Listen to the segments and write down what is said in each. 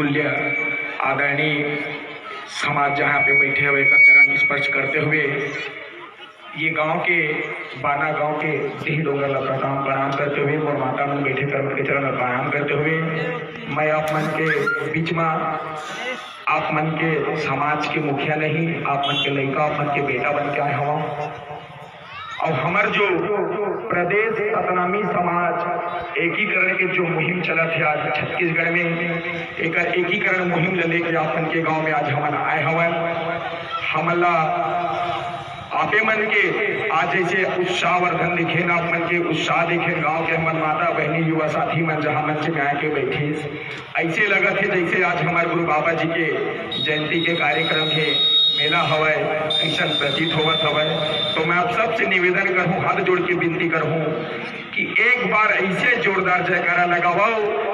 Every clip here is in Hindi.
तुल्य आदरणीय समाज जहाँ पे बैठे हुए का चरण स्पर्श करते हुए ये गांव के बाना गांव के देह लोग प्रणाम करते हुए और माता मन बैठे कर्म के चरण प्रणाम करते हुए मैं आप मन के बीच में आप मन के समाज के मुखिया नहीं, आप मन के लड़का, आप मन के बेटा बन के आए हवा। और हमार जो प्रदेश सतनामी समाज एकीकरण के जो मुहिम चला थे आज छत्तीसगढ़ में, एक एकीकरण मुहिम लेके अपन के गांव में आज हम आए हवन। हमला आपे मन के आज जैसे उत्साहवर्धन दिखे ना, अपन के उत्साह दिखे गांव के हमारे माता बहनी युवा साथी मन जहाँ मंच में आके बैठे, ऐसे लगा थे जैसे आज हमारे गुरु बाबा जी के जयंती के कार्यक्रम के मेला हवाए, ऐसा प्रतीत होवत हवाए। तो मैं आप सबसे निवेदन करूं, हाथ जोड़ के विनती करूं कि एक बार ऐसे जोरदार जयकारा लगाओ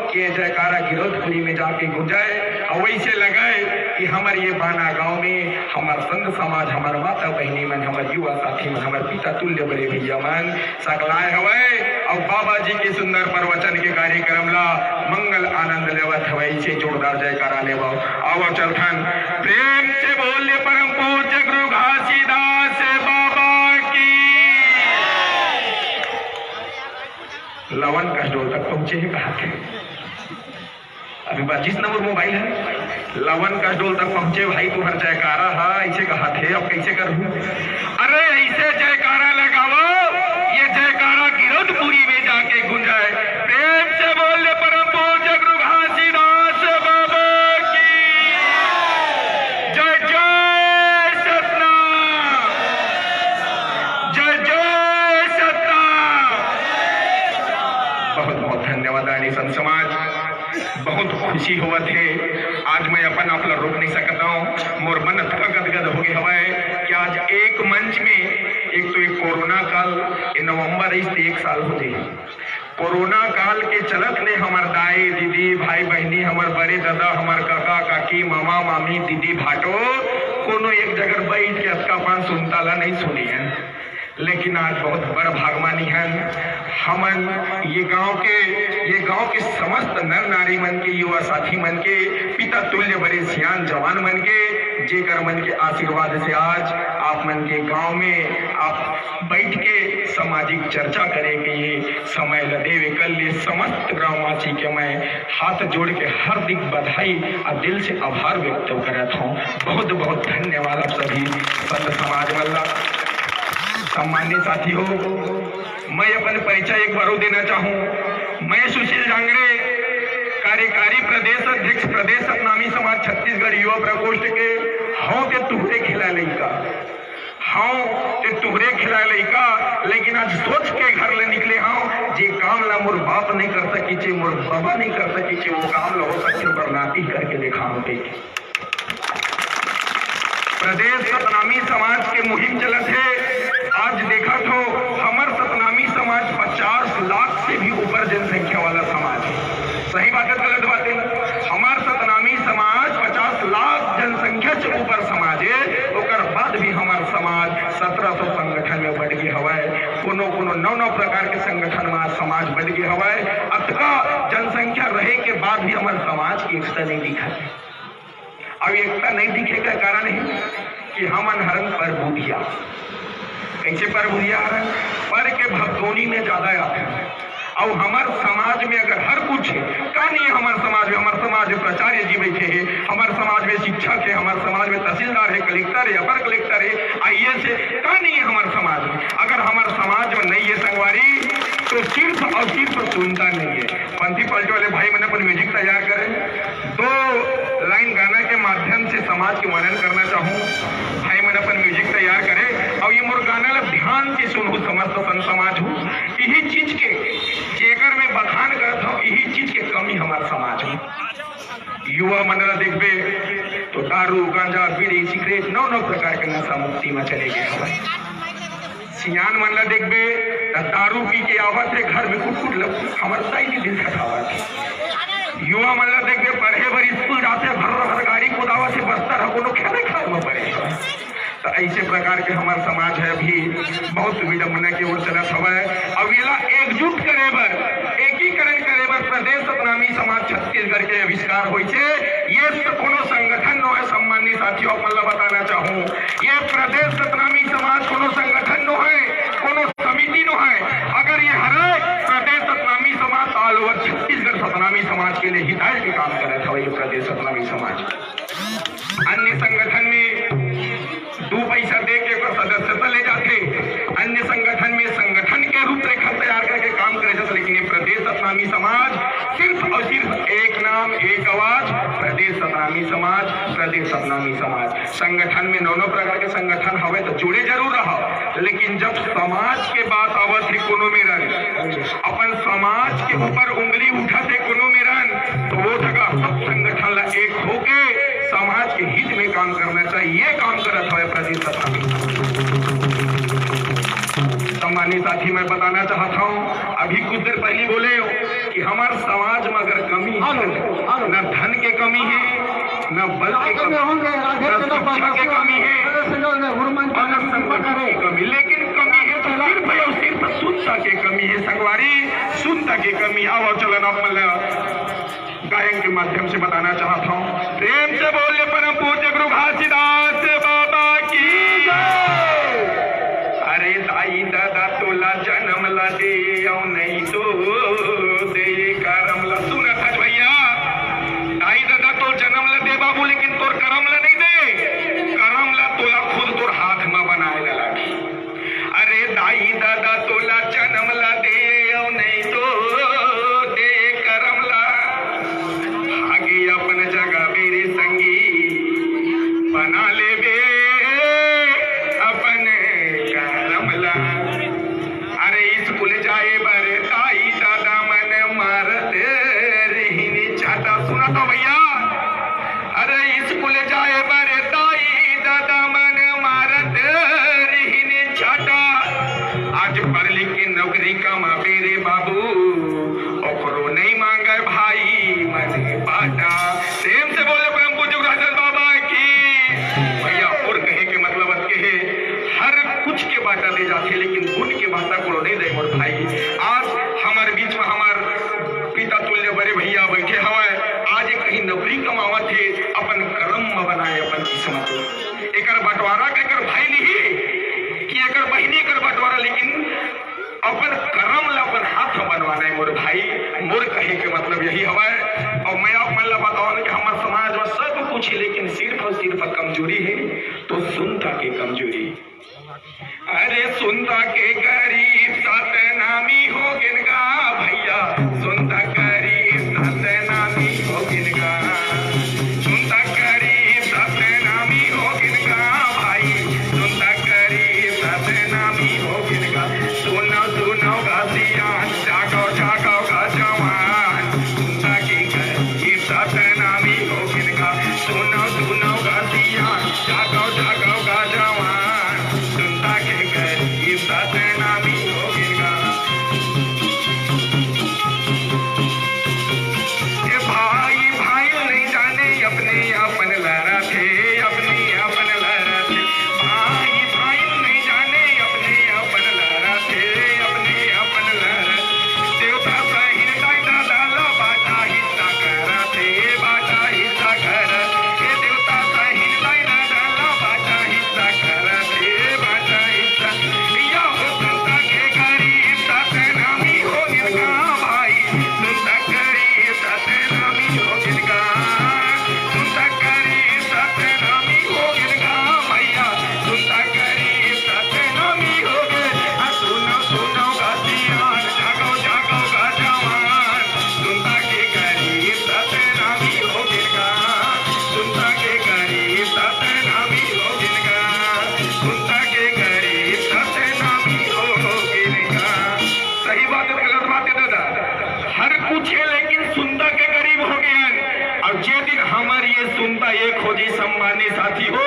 कि जयकारा गिरोधपुरी में जाके गुंजाए और वैसे लगाए कि हमारे ये बाना गांव में हमार संत समाज, हमार माता बहनी मन, हमार युवा साथी मन, हमार पिता तुल्य बड़े भैया मन सकलाए हवाए और बाबा जी के सुंदर प्रवचन के कार्यक्रम ला मंगल आनंद लेवत हवाई से जोरदार जयकारा लेवा। आओ चलथन प्रेम से बोलिए परम पूज्य गुरु घासीदास बाबा की। लवन कसडोल तक पहुंचे ही कहा थे, अभी 25 नंबर मोबाइल है, लवन कसडोल तक पहुंचे भाई तुम्हार जयकारा है ऐसे कहा थे, अब कैसे करूं? अरे ऐसे जयकारा लगाओ ये जयकारा गिरोधपुरी में जाके गुंजाए। प्रेम से बोले परम पूज्य गुरु घासीदास बाबा की जय जय सतनाम, जय जय सतनाम। बहुत बहुत धन्यवाद आनी संत समाज, बहुत खुशी हुआ थे। आज मैं अपन आप रोक नहीं सकता हूँ, मोर मन गदगद हो गए हवाए कि आज एक मंच में एक तो एक कोरोना काल नवंबर इस 1 साल हो गए। कोरोना काल के चलत ने हमार दाई दीदी भाई बहनी, हमार बड़े दादा, हमार काका काकी, मामा मामी, दीदी भाटो कोनो एक जगह बैठ के अटका पान सुनता ला नहीं सुनी है। लेकिन आज बहुत बड़ भागमानी है हमन ये गांव के समस्त नर नारी मन के, युवा साथी मन के, पिता तुल्य बड़े सियान जवान मन के, जेकर मन के आशीर्वाद से आज आप मन के गांव में आप बैठ के सामाजिक चर्चा करे के ये समय लदेवे कल ये समस्त ग्रामवासी के मैं हाथ जोड़ के हार्दिक बधाई और दिल से आभार व्यक्त करता हूँ। बहुत बहुत धन्यवाद आप सभी संत समाज वाला। सम्मान्य साथियों, मैं अपन परिचय एक बार देना चाहूँ। मैं सुशील जांगड़े, कार्यकारी प्रदेश अध्यक्ष प्रदेश सतनामी समाज छत्तीसगढ़ युवा प्रकोष्ठ के हाँ के तुहरे खिला लड़का, हाँ के तुहरे खिला लड़का। लेकिन आज सोच के घर ले निकले हाँ जे काम ला मोर बाप नहीं कर सकी चे, मोर बाबा नहीं कर सकी चे, वो काम ला हो सके बरनाती करके दिखा होते। प्रदेश सतनामी समाज के मुहिम चलत है। आज देखा तो हमार सतनामी समाज 50 लाख से भी ऊपर जनसंख्या वाला समाज है। सही बात है गलत बात है? हमार सतनामी समाज 50 लाख जनसंख्या से ऊपर समाज है। ओकर बाद भी हमार समाज 1700 संगठन में बढ़ गए हवाए, कोनो 9 प्रकार के संगठन में समाज बढ़ गए हवाए। अतका जनसंख्या रहे के बाद भी हमारे समाज की एकता नहीं दिखा। अब एकता नहीं दिखे का कारण है कि हम हरन पर बुधिया, कैसे पर बुधिया हरन पर के भक्तोनी में ज्यादा आते हैं। और हमारे समाज में अगर हर कुछ है का नहीं है, हमारे समाज में प्राचार्य जी बैठे हैं, हमारे समाज में शिक्षक है, हमारे समाज में तहसीलदार है, कलेक्टर है, अपर कलेक्टर है, IAS है, का नहीं है हमारे समाज में। अगर हमारे समाज में नहीं है संगवारी तो सिर्फ और सिर्फ सुनता नहीं है। पंथी पलटे वाले भाई मैंने अपन म्यूजिक तैयार करें, 2 लाइन गाना के माध्यम से समाज के वर्णन करना चाहूँ। भाई मैंने अपन म्यूजिक तैयार करे और ये मोर गाना ला ध्यान से सुनू, समस्त संत समाज हूँ। यही चीज के जेकर में बखान करता हूँ, यही चीज के कमी हमारे समाज में। युवा मंडल देखबे तो दारू गांजा बीड़ी सिगरेट 9 प्रकार के नशा मुक्ति में चले गए हमारे। सियान मंडल देखबे दारू पी के आवत है घर में कुट हमारे सही दिल खटावत है। युवा मंडल देखबे पढ़े बर स्कूल जाते भर गाड़ी कुदावत है, बस्तर है कोनो खेले खाए में पड़े। तो ऐसे प्रकार के हमारे समाज है अभी बहुत विडम्बना की ओर चलत हवा। अब ये एकजुट करे बर, एकीकरण करे बर प्रदेश सतनामी समाज छत्तीसगढ़ के आविष्कार हुई। ये कोनो संगठन नो है सम्मानित साथियों, मतलब बताना चाहूं ये प्रदेश सतनामी समाज कोनो संगठन नो है, कोनो समिति नो है। अगर ये हरे प्रदेश सतनामी समाज ऑल ओवर छत्तीसगढ़ सतनामी समाज के लिए हिदायत के काम करे था। ये प्रदेश सतनामी समाज अन्य संगठन में 2 पैसा दे के सदस्यता ले जाते, अन्य संगठन में संगठन के रूपरेखा तैयार करके काम करे जाते, लेकिन ये प्रदेश सतनामी समाज सिर्फ और सिर्फ एक नाम एक आवाज, प्रदेश सतनामी समाज, प्रदेश सतनामी समाज। संगठन में 9 प्रकार के संगठन हवे तो जुड़े जरूर रहा, लेकिन जब समाज के बात आवत है कोनो में रन, अपन समाज के ऊपर उंगली उठत है कोनो में रन, तो वो जगह सब संगठन ला एक होके समाज के हित में काम करना चाहिए। ये काम करत है प्रदेश सतनामी। सम्मानित साथी, मैं बताना चाहता हूँ अभी कुछ देर पहले बोले कि हमारे समाज में अगर कमी है, न धन के कमी है, न बल के कमी है, न शिक्षा के कमी है, और न संगठन की कमी, लेकिन कमी है तो सिर्फ और सिर्फ शुद्धता की कमी है। संगवारी शुद्धता की कमी। आओ चलन आप गायन के माध्यम से बताना चाहता हूँ। प्रेम से बोले परम पूज्य गुरु घासीदास बाबा की जय। अरे दाई दादा तोला जन्म ला दे नहीं तो दे करम ला। सुना था भैया, दाई दादा तो जन्म ला दे बाबू, लेकिन तोर करम ला नहीं दे। करम ला तोला खुद तोर हाथ में बनाए ला लागी। अरे दाई दादा तोला जन्म ला दे नहीं तो दे करम ला। आगे अपन जगह मेरे संगी बना ले बे अपन करम ला। अरे स्कूल जाए बरे दाई दादा मन मारत रही चाहता। सुना तो भैया, अरे स्कूल जाए बरे दाई दादा मन मारत रही चाहता। आज पढ़ लिख के नौकरी कमा मेरे बाबू, ओकरो नहीं मांगे भाई मन बाटा। प्रेम से बोले परम पूज्य घासीदास बाबा की भैया। और कहे के मतलब के है हर कुछ के बाटा दे जाते, लेकिन गुण के बाटा को नहीं दे। और भाई आज हमारे बीच में हमार पिता तुल्य बड़े भैया बैठे हवे, आज कहीं नौकरी कमावा थे, अपन कर्म में बनाए अपन किस्मत। एक बंटवारा के कर भाई नहीं कि एक बहनी कर बंटवारा, लेकिन अपन कर्म ला अपन हाथ में बनवाना है मोर भाई। मोर कहे के मतलब यही हवा। और मैं आप मन ला बताऊं कि हमारे समाज में सब कुछ है, लेकिन सिर्फ और सिर्फ कमजोरी है तो सुनता की कमजोरी। अरे सुनता के गरीब सतनामी हो गिनगा भैया, सुनता गरीब सतनामी हो गिनगा, सुनता गरीब सतनामी हो गिनगा भाई, सुनता गरीब सतनामी हो गिनगा। सुनो सुनो घासियान, जागो जागो गा जवान, सुनता के गरीब सतनामी हो गिनगा। सुनो सुनो घासियान, जागो जागो गा जवान, सुनता के गरीब सतनामी हो गिनगा। ये भाई भाई नहीं जाने अपने अपन लड़ा थे, अपने अपन लड़ा थे। भाई भाई नहीं जाने अपने अपन लड़ा थे, अपने अपन लड़ा। देवता सहिन दाई दादा ला बाटा हिस्सा करा थे, बाटा हिस्सा करा। ये देवता सहिन दाई दादा ला बाटा हिस्सा करा थे, बाटा हिस्सा। या हो सुनता के गरीब सतनामी हो गिनगा भाई, सुनता गरीब सतनामी हो गिनगा, सुनता गरीब सतनामी हो गिनगा भैया, सुनता गरीब सतनामी हो गए। सुनो सुनो घासियान, जागो जागो गा जवान, सुनता के गरीब सतनामी हो गिनगा, सुनता के गरीब सतनामी हो गिनगा, सुनता के गरीब सतनामी हो गिनगा। सही बात है, गलत बात है दादा? हर कुछ है, लेकिन सुनता के गरीब हो गए। और जे दिन हमारी ये सुनता एक खोजी सम्मानित साथी हो,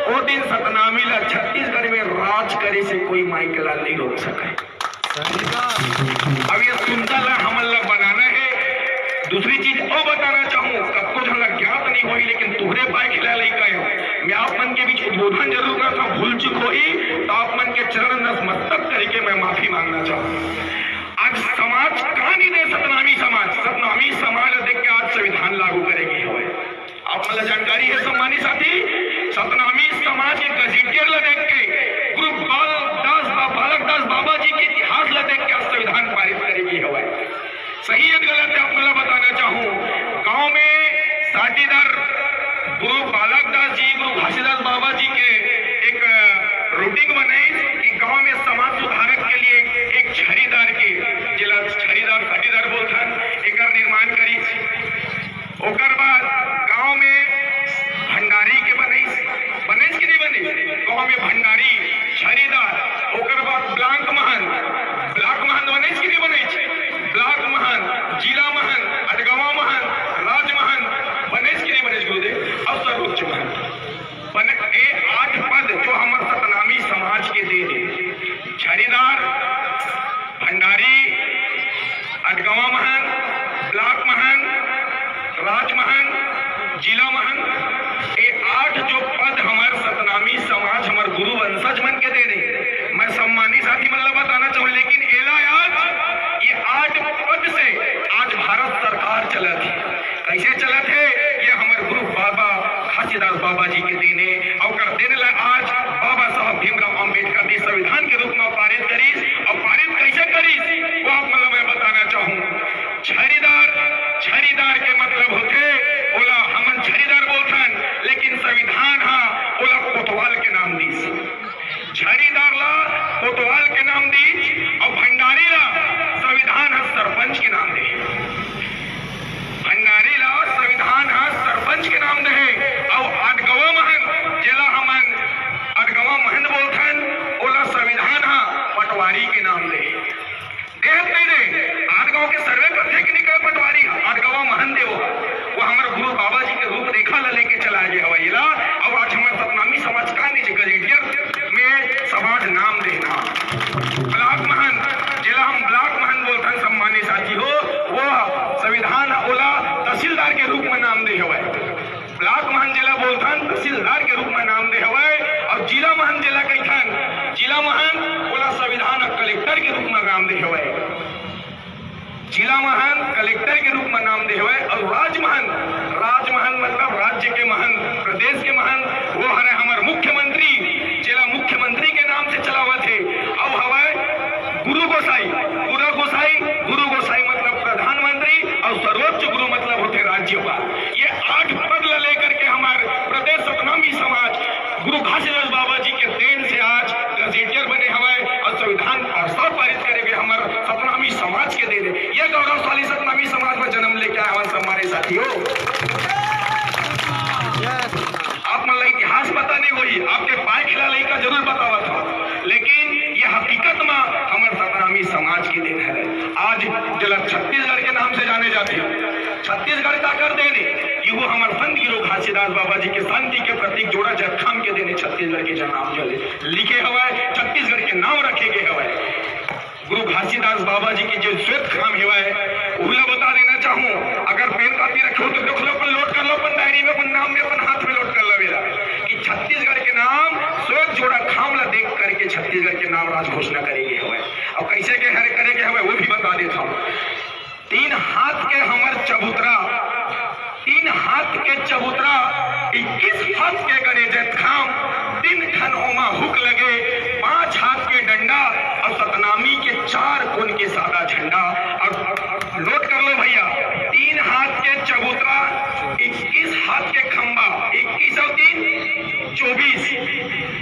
वो दिन सतनामी ला छत्तीसगढ़ में राज करे से कोई माइकला नहीं रोक सके। अब ये सुनता ला हमन ला बनाना है। दूसरी चीज और बताना चाहूँ, कब को झलक ज्ञात नहीं हुई, लेकिन तुहरे पाए खिला ले गए। मैं आप मन के बीच उद्बोधन जरूर करता, भूल चुक हुई तो आप मन के चरण नतमस्तक करके मैं माफी मांगना चाहूँ। आज समाज कहानी दे सतनामी समाज देख के आज संविधान लागू करेगी। तुम्हाला जानकारी है सम्मानित साथी, सतनामी समाज के गजेटियर ला देख के गुरु बालकदास बाबा जी के इतिहास ला देख के संविधान पारित करेगी हवा। सही है गलत है आपको बताना चाहूँ। गांव में साटीदार गुरु बालकदास जी गुरु घासीदास बाबा जी के एक रूटिंग बनाई कि गांव में समाज सुधारक के लिए एक छरीदार के जिला छरीदार साटीदार बोलथन एक निर्माण करी। ओकर बाद गांव में भंडारी के बने कि नहीं बने, गांव में भंडारी छरीदार। ओकर बाद ब्लाक महन बने कि नहीं बने, ब्लाक महन, जिला महन, अडगवा महन, राज महन बने कि नहीं बने गुरुदेव, और सर्वोच्च महन बने। 8 पद जो हमारे सतनामी समाज के दे छरीदार, भंडारी, अडगवा महन, ब्लाक महन, राजमहल, जिला महल, ये 8 जो पद हमारे सतनामी समाज हमारे गुरु वंशज मन के दे रहे। मैं सम्मानित साथी मतलब बताना चाहूँ, लेकिन एला आज ये 8 पद से आज भारत सरकार चलत है। कैसे चलत है? ये हमारे गुरु बाबा घासीदास बाबा जी के देने और कर देने ला आज बाबा साहब भीमराव अम्बेडकर ने संविधान के रूप में पारित करी। और पारित कैसे करी वो आप मतलब मैं बताना चाहूँ। छरीदार के मतलब होते ओला हमन छरीदार बोलथन, लेकिन संविधान हा ओला कोतवाल के नाम दी। छरीदार ला कोतवाल के नाम दी और भंडारी ला संविधान हा सरपंच के नाम दे। भंडारी ला संविधान हा सरपंच के नाम दे। और अडगवा महन जिला हमन अडगवा महन बोलथन ओला संविधान हा पटवारी के नाम दे। आठगांव के सर्वे करते कि नहीं पटवारी आठगांव महन देव वो हमारे गुरु बाबा जी के रूप रेखा ला लेके चला गया हवाईला। अब आज हमारे सतनामी समाज का नहीं गजेटियर में समाज नाम देना। ब्लाक महन जिला हम ब्लाक महन बोलते हैं सम्मानित साथी हो, वो संविधान ओला तहसीलदार के रूप में नाम दे हवा। ब्लाक महन जिला बोलते हैं तहसीलदार के रूप में नाम दे हवा। और जिला महन जिला कहन जिला महन ओला संविधान कलेक्टर के रूप में नाम दे हवा। जिला महन कलेक्टर के रूप में नाम दे हुए। और राजमहल मतलब राज्य के महन, प्रदेश के महन वो हरे हमारे मुख्यमंत्री जिला मुख्यमंत्री के नाम से चला हुआ थे। अब हवाए गुरु गोसाई मतलब प्रधानमंत्री और सर्वोच्च गुरु मतलब होते राज्यपाल। ये 8 पद लेकर के हमारे प्रदेश सतनामी समाज गुरु घासीदास बाबा जी के देन से आज गजेटियर बने हवाए और संविधान पारित करेंगे हमारे सतनामी समाज के दे दे। ये गौरवशाली सतनामी समाज में जन्म लेके आया हमारे सम्मानित साथियों। आप मतलब इतिहास पता नहीं हुई, आपके पाए खिला लई का जरूर बतावा था, लेकिन ये हकीकत में हमारे सतनामी समाज की देन है। आज जिला छत्तीसगढ़ के नाम से जाने जाते हैं। छत्तीसगढ़ का कर देने वो हमारे संत गुरु घासीदास बाबा जी के शांति के प्रतीक जोड़ा जखाम के देने छत्तीसगढ़ के जो नाम चले लिखे हवाए, छत्तीसगढ़ के नाम रखे गए हवाए। गुरु घासीदास बाबा जी के जो श्वेत खाम हवाए उला बता देना चाहूँ। अगर पेन कापी रखो तो देख लो, अपन लोड कर लो, अपन डायरी में, अपन नाम में, अपन हाथ में लोड कर लो मेरा कि छत्तीसगढ़ के नाम श्वेत जोड़ा खाम ला देख करके छत्तीसगढ़ के नाम राज घोषणा करेंगे हवाए। और कैसे के हरे करेंगे हवाए वो भी बता देता हूँ। 3 हाथ के हमर चबूतरा, 3 हाथ के चबूतरा 21 हाथ के गणेश खाम, 3 खन ओमा हुक लगे, 5 हाथ के डंडा और सतनामी के 4 कोण के सादा झंडा। और नोट कर लो भैया, 3 हाथ के चबूतरा, 21 हाथ के खंबा, 21 और 3 24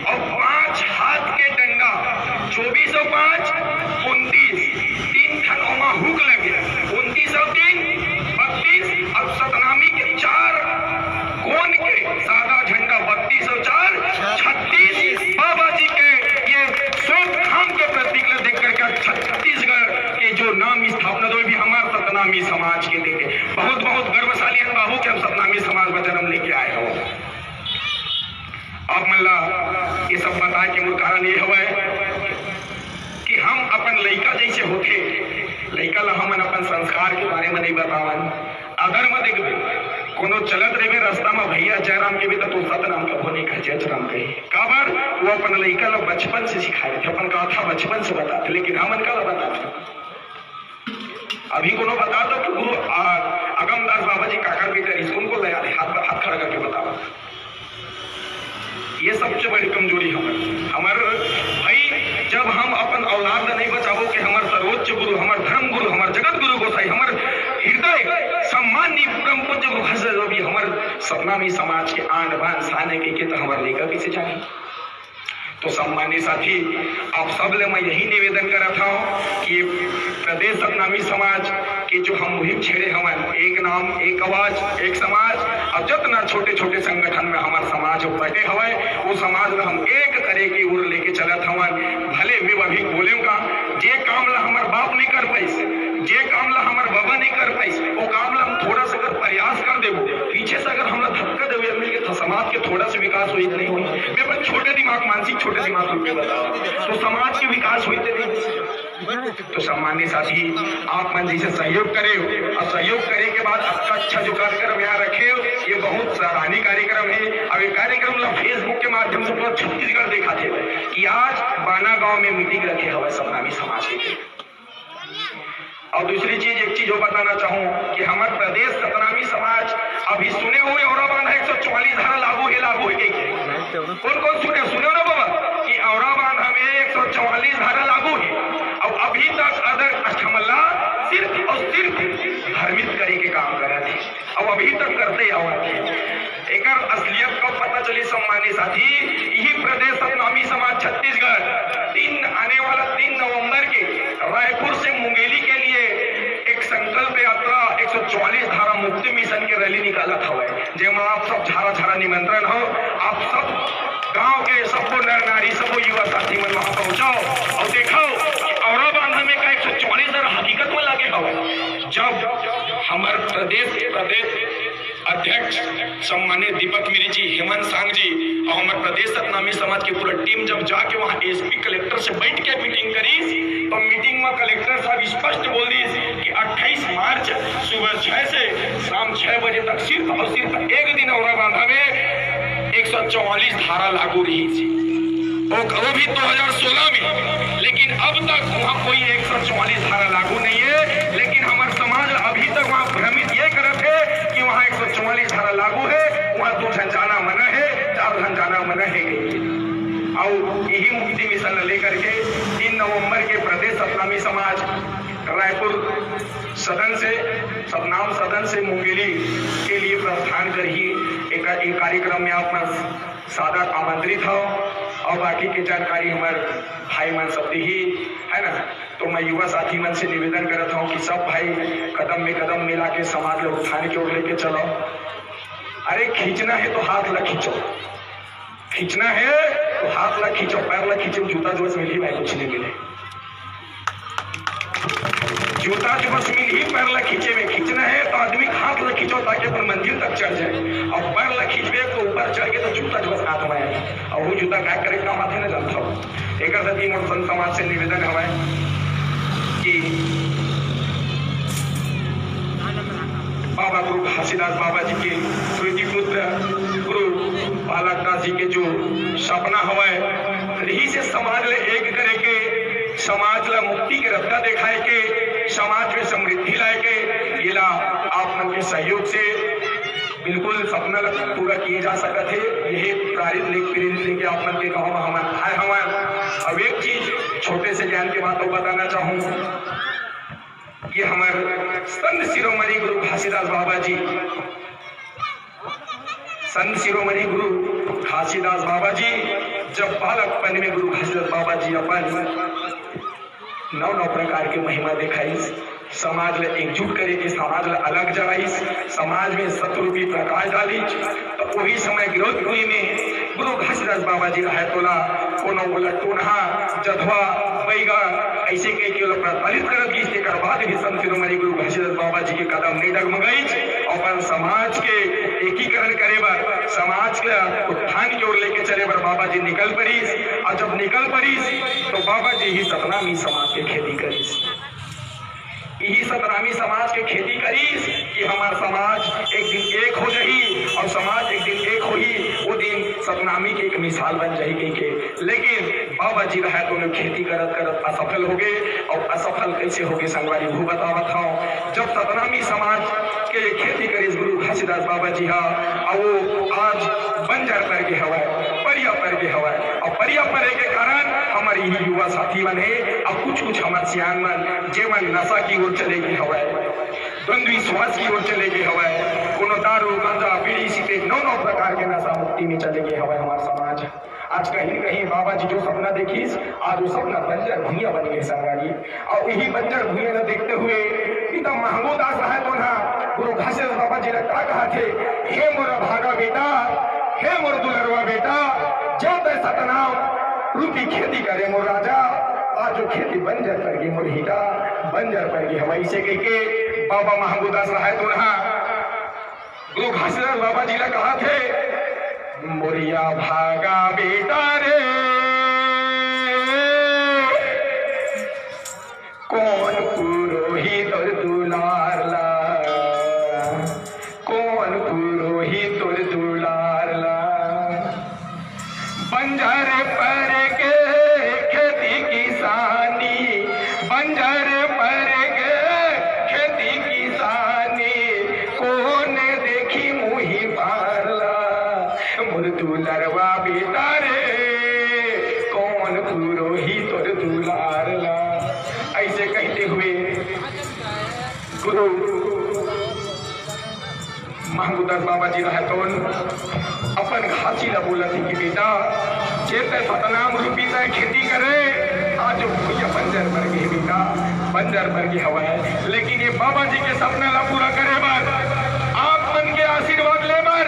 और 5 हाथ के डंडा, 24 और 5 29, 3 खन ओमा हुक लगे, 29 और 3 32 और सतनामी के 4 कोण के सादा झंडा, 32 और 4 36। बाबा जी के ये श्वेत खाम के प्रतीक ला देख करके छत्तीसगढ़ के जो नाम स्थापना दो भी हमारे सतनामी समाज के देखे। बहुत बहुत गर्वशाली है बाबू के हम सतनामी समाज में जन्म लेके आए हो। अब मल्ला ये सब बताए के मूल कारण ये हुआ कि हम अपन लड़का जैसे होते लड़का ला हमन अपन संस्कार के बारे में नहीं बतावन। अगर में देखबे कोनो चलत रहे रास्ता में भैया जयराम के भी तो सतनाम का बोने का जयराम कहे काबर वो अपन लड़का ला बचपन से सिखाए थे, अपन कहा था बचपन से बताते, लेकिन हमन का बताते अभी कोनो बता दो कि गुरु अगमदास बाबा जी काकर बेटा इसको उनको ले हाथ खड़ा करके कमजोरी हमर भाई जब हम अपन औलाद नहीं बचाबो कि हमर सर्वोच्च गुरु, हमर धर्म गुरु, हमर जगत गुरु गोसाई, हमर हृदय सम्मानी परम पूज्य गुरु हजरत रवि हमर सतनामी समाज के आन बान साने के तो हमर लेकर कैसे जाने। तो सम्मानित साथी, आप सब ले मैं यही निवेदन कर रहा हूँ कि प्रदेश सतनामी समाज के जो हम मुहिम छेड़े हवन, एक नाम एक आवाज एक समाज, अब जितना छोटे छोटे संगठन में हमारे समाज बटे हवे वो समाज में हम एक करे के उड़ लेके चलत हवन। भले मैं अभी बोले का जे काम ला हमार बाप नहीं कर पाइस, जे काम ला हमार बाबा नहीं कर पाइस, वो काम ला हम थोड़ा सा अगर प्रयास कर देबो, पीछे से अगर हम धक्का देवे मिल के समाज के थोड़ा सा विकास हुई नहीं हुई। मैं बस छोटे दिमाग मानसिक छोटे दिमाग रुपये बताओ तो समाज के विकास हुई नहीं। तो सम्मानित साथी, आप मन जैसे सहयोग करे और सहयोग करे के बाद अच्छा जो कार्यक्रम यहाँ रखे, ये बहुत सराहनीय कार्यक्रम है। अब ये कार्यक्रम ला फेसबुक के माध्यम से पूरा छत्तीसगढ़ देखा थे कि आज बाना गांव में मीटिंग रखे हुए सतनामी समाज के। और दूसरी चीज, एक चीज और बताना चाहूँ कि हमारे प्रदेश सतनामी समाज अभी सुने हुए औराबान 144 धारा लागू है कौन कौन सुने ना बाबा कि औराबान हमें 144 धारा लागू है। अब अभी तक अदर अष्टमल्ला सिर्फ और सिर्फ भ्रमित करे के काम कर रहे थे, अब अभी तक करते आवत थे। एक असलियत का पता चली सम्मानित साथी, यही प्रदेश सतनामी समाज छत्तीसगढ़ आने वाला 3 नवंबर के रायपुर से मुंगेली के लिए एक संकल्प यात्रा 144 धारा मुक्ति मिशन के रैली निकाला था, जेमा आप सब झारा झारा निमंत्रण हो। आप सब गांव के सबको नर नारी सबको युवा साथी मन वहां पहुंचाओ और देखो औराबान में का 144 धारा हकीकत में लगे हो। जब हमारे प्रदेश अध्यक्ष सम्मानित दीपक मिरी जी, हेमंत सांग जी और हमारे प्रदेश सतनामी समाज की पूरा टीम जब जाके वहाँ एसपी कलेक्टर से बैठ के मीटिंग करी, तो मीटिंग में कलेक्टर साहब स्पष्ट बोल दी कि 28 मार्च सुबह 6 से शाम 6 बजे तक सिर्फ और सिर्फ एक दिन औरंगाबाद में 144 धारा लागू रही थी, वो भी 2016 में। लेकिन अब तक वहाँ कोई 144 धारा लागू नहीं है। लेकिन हमारे समाज अभी तक वहाँ भ्रमित ये करते कि वहाँ 144 धारा लागू है, वहाँ 2 जन जाना मना है, 4 जन जाना मना है। और यही मुक्ति मिशन लेकर के 3 नवंबर के प्रदेश सतनामी समाज रायपुर सदन से सतनाम सदन से मुंगेली के लिए प्रस्थान कर ही एक कार्यक्रम में आप सादर आमंत्रित हो। और बाकी की जानकारी हमारे भाई मन सब ही है ना। तो मैं युवा साथी मन से निवेदन करता हूँ कि सब भाई कदम में कदम मिला के समाज को उठाने की ओर लेके चलो। अरे खींचना है तो हाथ ला खींचो, खींचना है तो हाथ ला खींचो, पैर ला खींचो, जूता जो बस मिली भाई कुछ नहीं मिले, जूता जो बस मिली पैर ला खींचे में। खींचना है तो आदमी हाथ ला खींचो ताकि अपन मंजिल तक चढ़ जाए, और पैर ला खींचवे तो ऊपर चढ़ के तो जूता जो बस हाथ में आए, और वो जूता क्या करे काम आते ना जानता हूँ। एक संत समाज से निवेदन हवा कि बाबा गुरु घासीदास बाबा जी के स्मृति पुत्र गुरु बालक दास जी के जो सपना हवा रही से समाज ले एक करे के, समाज ला मुक्ति के रास्ता दिखाए के, समाज में समृद्धि लाए के, ये ला आप मन के सहयोग से बिल्कुल सपना पूरा किए जा सकते थे। यही प्रेरित लेके आप मन के गाँव में हमारे आए हमारे। अब एक चीज छोटे से ज्ञान के बातों बताना चाहूँ कि हमारे संत शिरोमणि गुरु घासीदास बाबा जी, संत शिरोमणि गुरु घासीदास बाबा जी जब बालकपन में गुरु घासीदास बाबा जी अपन 9 प्रकार की महिमा दिखाई, समाज ले एकजुट करे के, समाज ले अलग जराई, समाज में सतरूपी प्रकाश डाली। तो वही समय विरोध हुई में गुरु घासीदास बाबा जी रहे तोला कोनो बोला टोनहा जधवा बैगा ऐसे कह के लोग प्रताड़ित करत गई। इसके बाद भी संत शिरोमणि गुरु घासीदास बाबा जी के कदम नहीं डगमगाई, अपन समाज के एकीकरण करे बर, समाज के उत्थान की ओर लेके चले बर बाबा जी निकल पड़ीस। और जब निकल पड़ीस तो बाबा जी ही सतनामी समाज के खेती करीस, यही सतनामी समाज के खेती करीस कि हमारा समाज एक दिन एक हो जाही, और समाज एक दिन एक हो ही, वो दिन सतनामी की एक मिसाल बन जाएगी के। लेकिन बाबा जी रहे तो लोग खेती करत करत असफल हो गए, और असफल कैसे हो गए संगवारी वो बतावत हूँ। जब सतनामी समाज के खेती करीस गुरु घासीदास बाबा जी और वो आज बंजर पर के हवाए, परिया पर के हवाए, और परिया पर के कारण हमारे ही युवा साथी मन है और कुछ हमारे सियान मन जेमन नशा की ओर चलेगी हवाए, द्वंद्व विश्वास की ओर चलेगी हवाए, कोनो दारू गांजा बीड़ी सिगरेट नौ प्रकार के नशा मुक्ति में चलेगी हवाए हमारा समाज। आज कहीं कहीं बाबा जी जो सपना देखीस आज वो सपना बंजर भूया बन गए सरकारी, और यही बंजर भूया न देखते हुए पिता महमूदास रहा तो ना गुरु घासीदास बाबा जी ने क्या कहा थे, हे मोरा भागा बेटा, हे मोर दुलरवा बेटा, जब तक सतनाम रूपी खेती करे मोर राजा, आज जो खेती बंजर कर गई मोर हिता, बंजर कर गई हवाई से कह के बाबा महमूदास रहा तो ना गुरु घासीदास बाबा जी ने कहा थे, मोरिया भागा बेटा रे, कौन पुरोहित और दुलारला, कौन पुरोहित और दुलारला, बंजर पर के खेती किसानी, बंजर पर के खेती किसानी, कौन देखी मुही पारला, मोर दुलरवा बेटा रे, कौन पुरोहित और दुलारला। ऐसे कहते हुए गुरु महमूदास बाबा जी रहे तो अपन घासी ला बोला थी कि बेटा चेत सतनाम रूपी तय खेती करे, आज भूया बंजर पर गए बेटा, बंजर पर की हवा है, लेकिन ये बाबा जी के सपना ला पूरा करे बार आप मन के आशीर्वाद ले बार,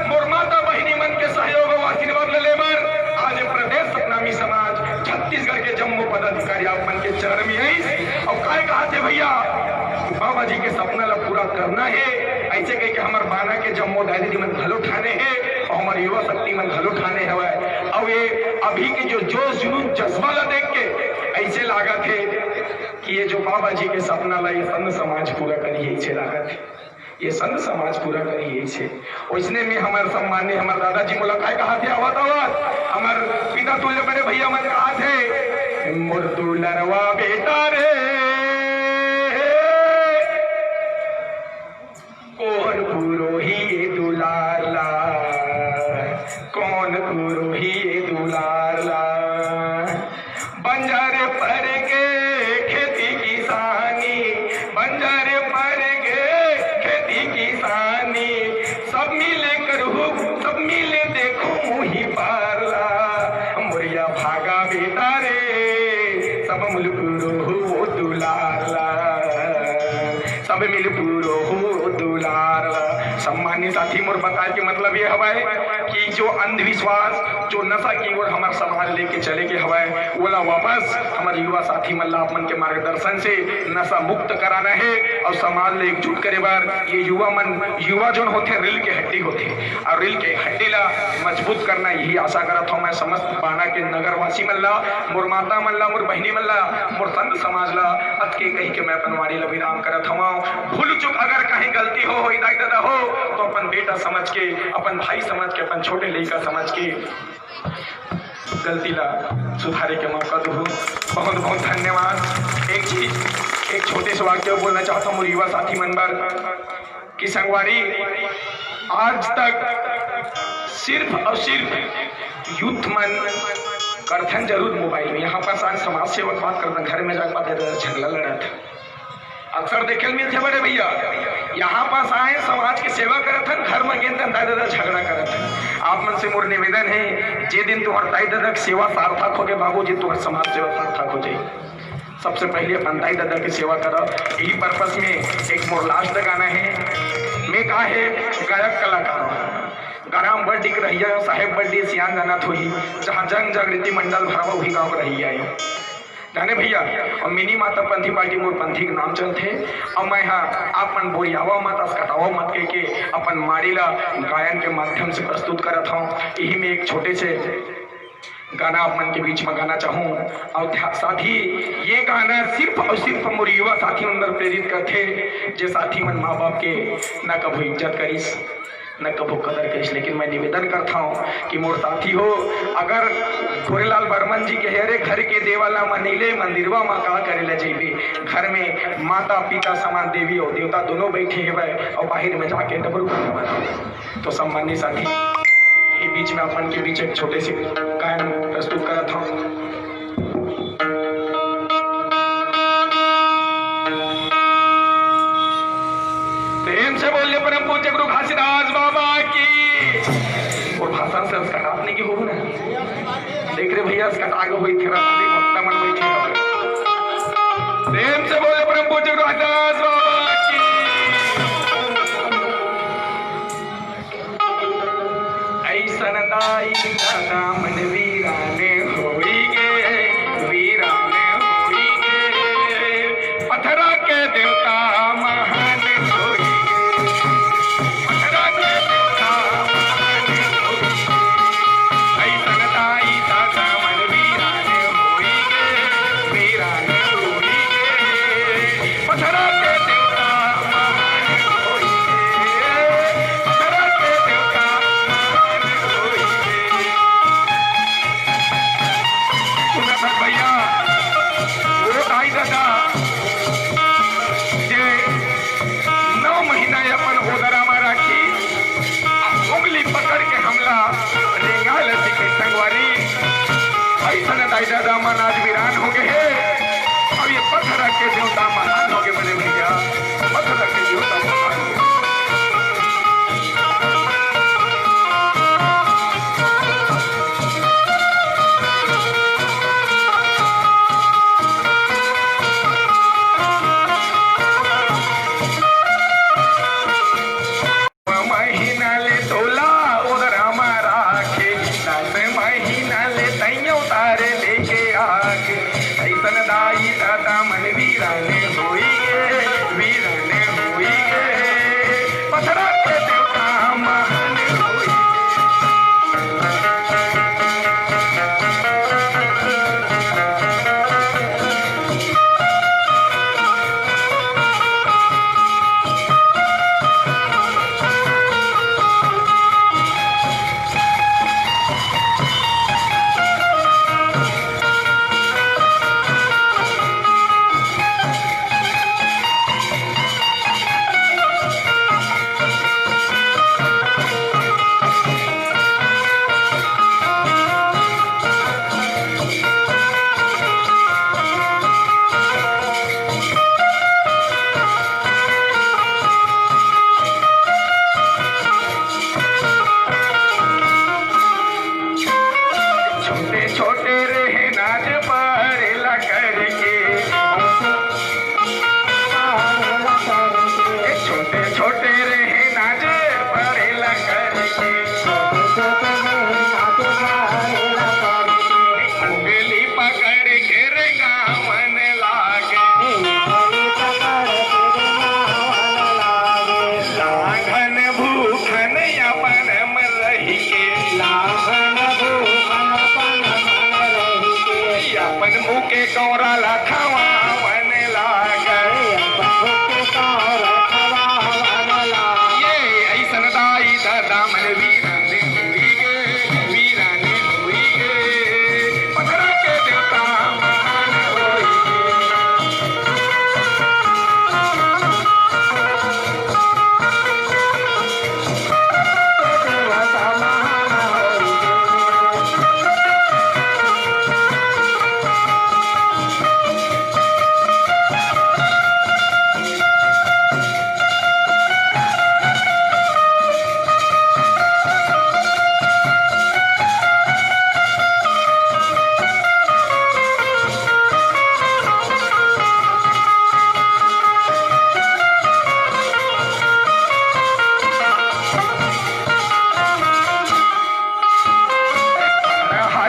मोर माता बहिनी मन के सहयोग और आशीर्वाद ले बार, आज प्रदेश सतनामी समाज छत्तीसगढ़ के जम्मू पदाधिकारी आप मन के चरण में आई और काय कहा थे भैया बाबा जी के सपना ला पूरा करना है, ऐसे कह के हमारे बाना के जम्मू दादी मन घलो ठाने हैं और हमारे युवा शक्ति मन घलो ठाने हवा है। और ये अभी के जो जोश जुनून जज्बा ला देख के ऐसे लागत है कि ये जो बाबा जी के सपना ला ये संत समाज पूरा करिए, ऐसे लागत है ये संत समाज पूरा करिए ऐसे। उसने में हमारे सम्मान्य हमारे दादाजी मुलाकात कहा थे आवत हमारे पिता तुल्य बड़े भैया मन कहा थे, मोर दुलरवा बेटा रे, कौन पुरोही दुलारला, कौन पुरोही दुलारला, बंजर पर के खेती किसानी, बंजर पर के खेती किसानी, सब मिले करू सब मिले देखो मुही पारला, मोरिया भागा बेटा रे, सब मिल पुरो दुलारला, सब मिल पुरो दुलारला। सम्मानित साथी मोर बताए के मतलब ये हवा है कि जो अंधविश्वास जो नशा की ओर हमारा समाज लेके चले के हवा है बोला वापस हमारे युवा साथी मन मन के मार्गदर्शन से नशा मुक्त कराना है और समाज ले एकजुट करे बार ये युवा जो होते रिल के हड्डी होते और रिल के हड्डी ला मजबूत करना यही आशा करत हूँ मैं समस्त बाना के नगरवासी मन ला, मोर माता मन ला, मोर बहनी मन ला, मोर संत समाज ला अत के कही के मैं अपन वाणी ला विराम करत हूँ। भूल चुक अगर कहीं गलती हो दाई दादा हो तो अपन बेटा समझ के, अपन भाई समझ के, अपन छोटे लड़का समझ के गलती ला सुधारे के मौका दो। बहुत बहुत धन्यवाद। एक चीज एक छोटे से वाक्य बोलना चाहता हूँ युवा साथी मनबर की संगवारी, आज तक सिर्फ और सिर्फ यूथ मन करथन जरूर मोबाइल में, यहाँ पर आज समाज सेवक बात करते घर में जाकर बात झगड़ा लड़ा था अक्सर देखे मिलते बड़े भैया, यहाँ पास आए समाज की सेवा करत हन, घर में गेंद दादा झगड़ा करत हन। आप मन से मोर निवेदन है जे दिन तुम्हार दाई दादा की सेवा सार्थक हो गए बाबू जी तुम्हार समाज सेवा सार्थक हो जाए। सबसे पहले अपन दाई दादा की सेवा करो, यही पर्पस में एक मोर लास्ट गाना है मैं कहा है गायक कलाकार गराम बड़ दिख रही है साहेब बड्डी सियान गाना थोड़ी जहाँ जंग जागृति मंडल भरवा वही गाँव रही है जाने भैया। और मिनी माता पंथी पार्टी मोर पंथी के नाम चलते और मैं यहाँ अपन बोरियावा मत अस्कटावा मत कह के अपन माड़ीला गायन के माध्यम से प्रस्तुत करत हूँ। यही में एक छोटे से गाना आप मन के बीच में गाना चाहूँ और साथ ही ये गाना सिर्फ और सिर्फ मोर युवा साथी अंदर प्रेरित करते जे साथी मन माँ बाप के न कभू इज्जत करिस न कभू कदर करिस। लेकिन मैं निवेदन करता हूँ कि मोर साथी हो अगर गोरेलाल बर्मन जी के हेरे घर के देवाला मनीले मंदिरवा माँ का करे ले जेबे, घर में माता पिता समान देवी और देवता दोनों बैठे हैं और बाहर में जाके डबरू करने तो सम्मानित साथी के बीच में अपन के बीच एक छोटे से गायन प्रस्तुत करा था। प्रेम से बोलिए परम पूज्य गुरु घासीदास बाबा की। और भाषा से उसका आपने की हो ना देख रहे भैया इसका आगे हुई थी रात मन बैठे। प्रेम से बोले परम पूज्य गुरु घासीदास बाबा की। ऐसन दाई दादा मन वीराने होई गे, वीराने होई गे, पत्थरा के देवता महान होई गे, पत्थरा के देवता महान होई गे। ऐसन दाई दादा मन वीराने होई गे, वीराने होई गे, पत्थरा के देवता महान होई गे, पत्थरा के देवता महान होई गे। सुना था भैया वो दाई दादा जे 9 महीना अपन ओदरामा राखी उंगली पकड़ के हमला रेंगा लसी के संगवारी। ऐसा दाई दादा मन आज वीरान हो गए हैं। अब ये पत्थर के देवता महान हो गए बने भैया, पत्थर के देवता महान हो गए। महीना ले तोला ओदरामा राखे, 10 महीना ले तैयो तारे लेके आके। ऐसन दाई दादा मन वीराने होई गे, वीराने होई गे, पत्थरा के देवता महान होई गे। छोटे छोटे रहे नाच परेला करके, छोटे छोटे रहे नाच परेला करके, उंगली पकड़ के रे गावन लागे, लाघन भूखन अपन में रही के, अपन मुँह के कौरा लखवा वन लागे। ये ऐसन दाई दादा मन वीराने होई गे, वीराने होई गे, पत्थरा के देवता महान होई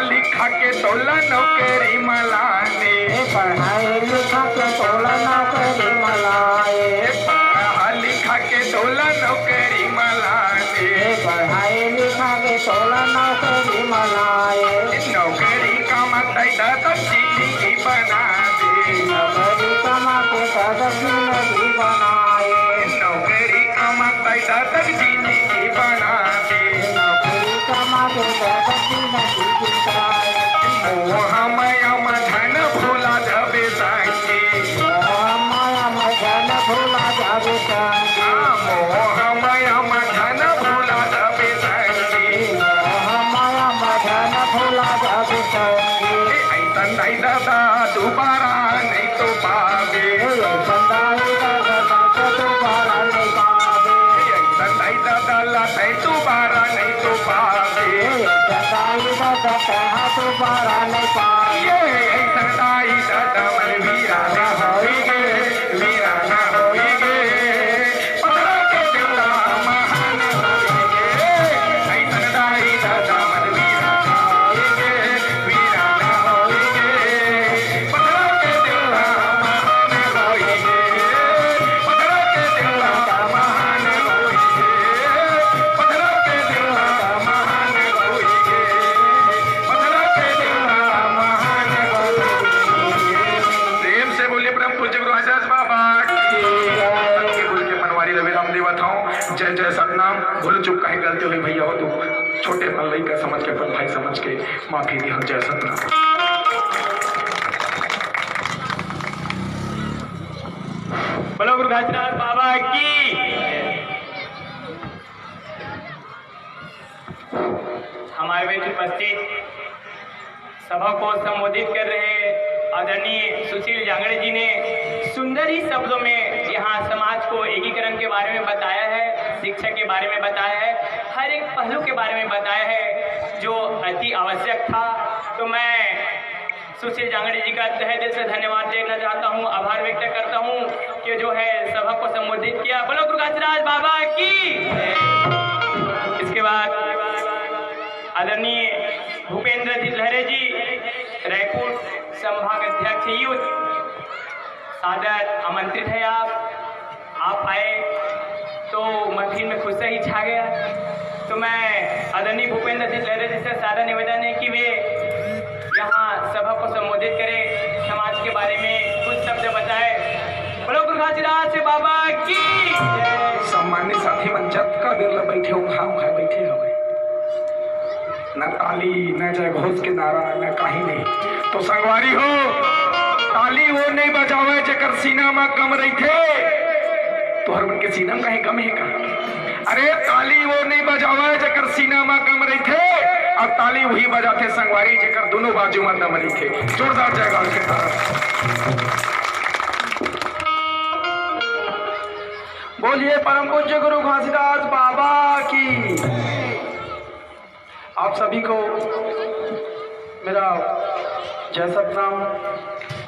लिखा के तोला नौकरी मलाने, पढ़ाई लिखा के तोला नौकरी मलाए, पढ़ा लिखा के तोला नौकरी मलाने, पढ़ाई लिखा के तोला नौकरी मलाए। नौकरी कमाता दादा जिंदगी बना दे, नौकरी कमा के सदस्य नदी बनाए, नौकरी कमाता दादा जिंदगी बना दे, नौकरी कमा के सदस्य नदी बनाए। मोह माया धन भूला जाबे साँचे, माया मधन भूला जावे संगे, मोह माया धन भूला जाबे साँचे, मोह पारा नहीं पाए ये ऐसन दाई दमन वीराना होइगे वीराना होइगे पत्थरों के दिलवा महान होइगे ऐसन दाई दमन वीराना होइगे वीराना होइगे पत्थरों के दिलवा महान होइगे पत्थरों के दिलवा महान होइगे पत्थरों के दिलवा महान होइगे पत्थरों के दिलवा महान होइगे। प्रेम से बोलिए परम पूज्य गुरु आचार्य बाबा की बोल के मनवारी रवि रामदेव था जय जय सतनाम। भूल चुप कहीं गलती हुई भैया हो तो छोटे पल का समझ के अपन भाई समझ के माफी दी। जय सतनाम। बोलो गुरु घासीदास बाबा की। हमारे बीच उपस्थित सभा को संबोधित कर रहे आदरणीय सुशील जांगड़े जी ने सुंदर ही शब्दों में यहाँ समाज को एकीकरण के बारे में बताया है, शिक्षा के बारे में बताया है, हर एक पहलू के बारे में बताया है जो अति आवश्यक था। तो मैं सुशील जांगड़े जी का तहे दिल से धन्यवाद देना चाहता हूँ, आभार व्यक्त करता हूँ कि जो है सभा को संबोधित किया। बोलो गुरु घासीदास बाबा की। इसके बाद आदरणीय भूपेंद्र जी लहरे जी रायपुर संभाग अध्यक्ष युद्ध सादर आमंत्रित है। आप आए तो महफिल में खुशी ही छा गया। तो मैं आदरणीय भूपेंद्र जी लहरे जी से सारा निवेदन है कि वे यहाँ सभा को संबोधित करें, समाज के बारे में कुछ शब्द बताए। बोलो गुरु घासीदास बाबा की। सम्मानित साथी मंचत का बिरला बैठे उखा बैठे हमें न ताली न जय घोष के नारा न कहीं नहीं। तो संगवारी हो ताली वो नहीं बजावे जकर सीना में कम रही थे तो हर मन के सीना में कहीं कम है का। अरे ताली वो नहीं बजावे जकर सीना में कम रही थे और ताली वही बजाते संगवारी जकर दोनों बाजू में दम रही थे। जोरदार जयकार के तरफ बोलिए परम पूज्य गुरु घासीदास बाबा की। आप सभी को मेरा जय सतनाम।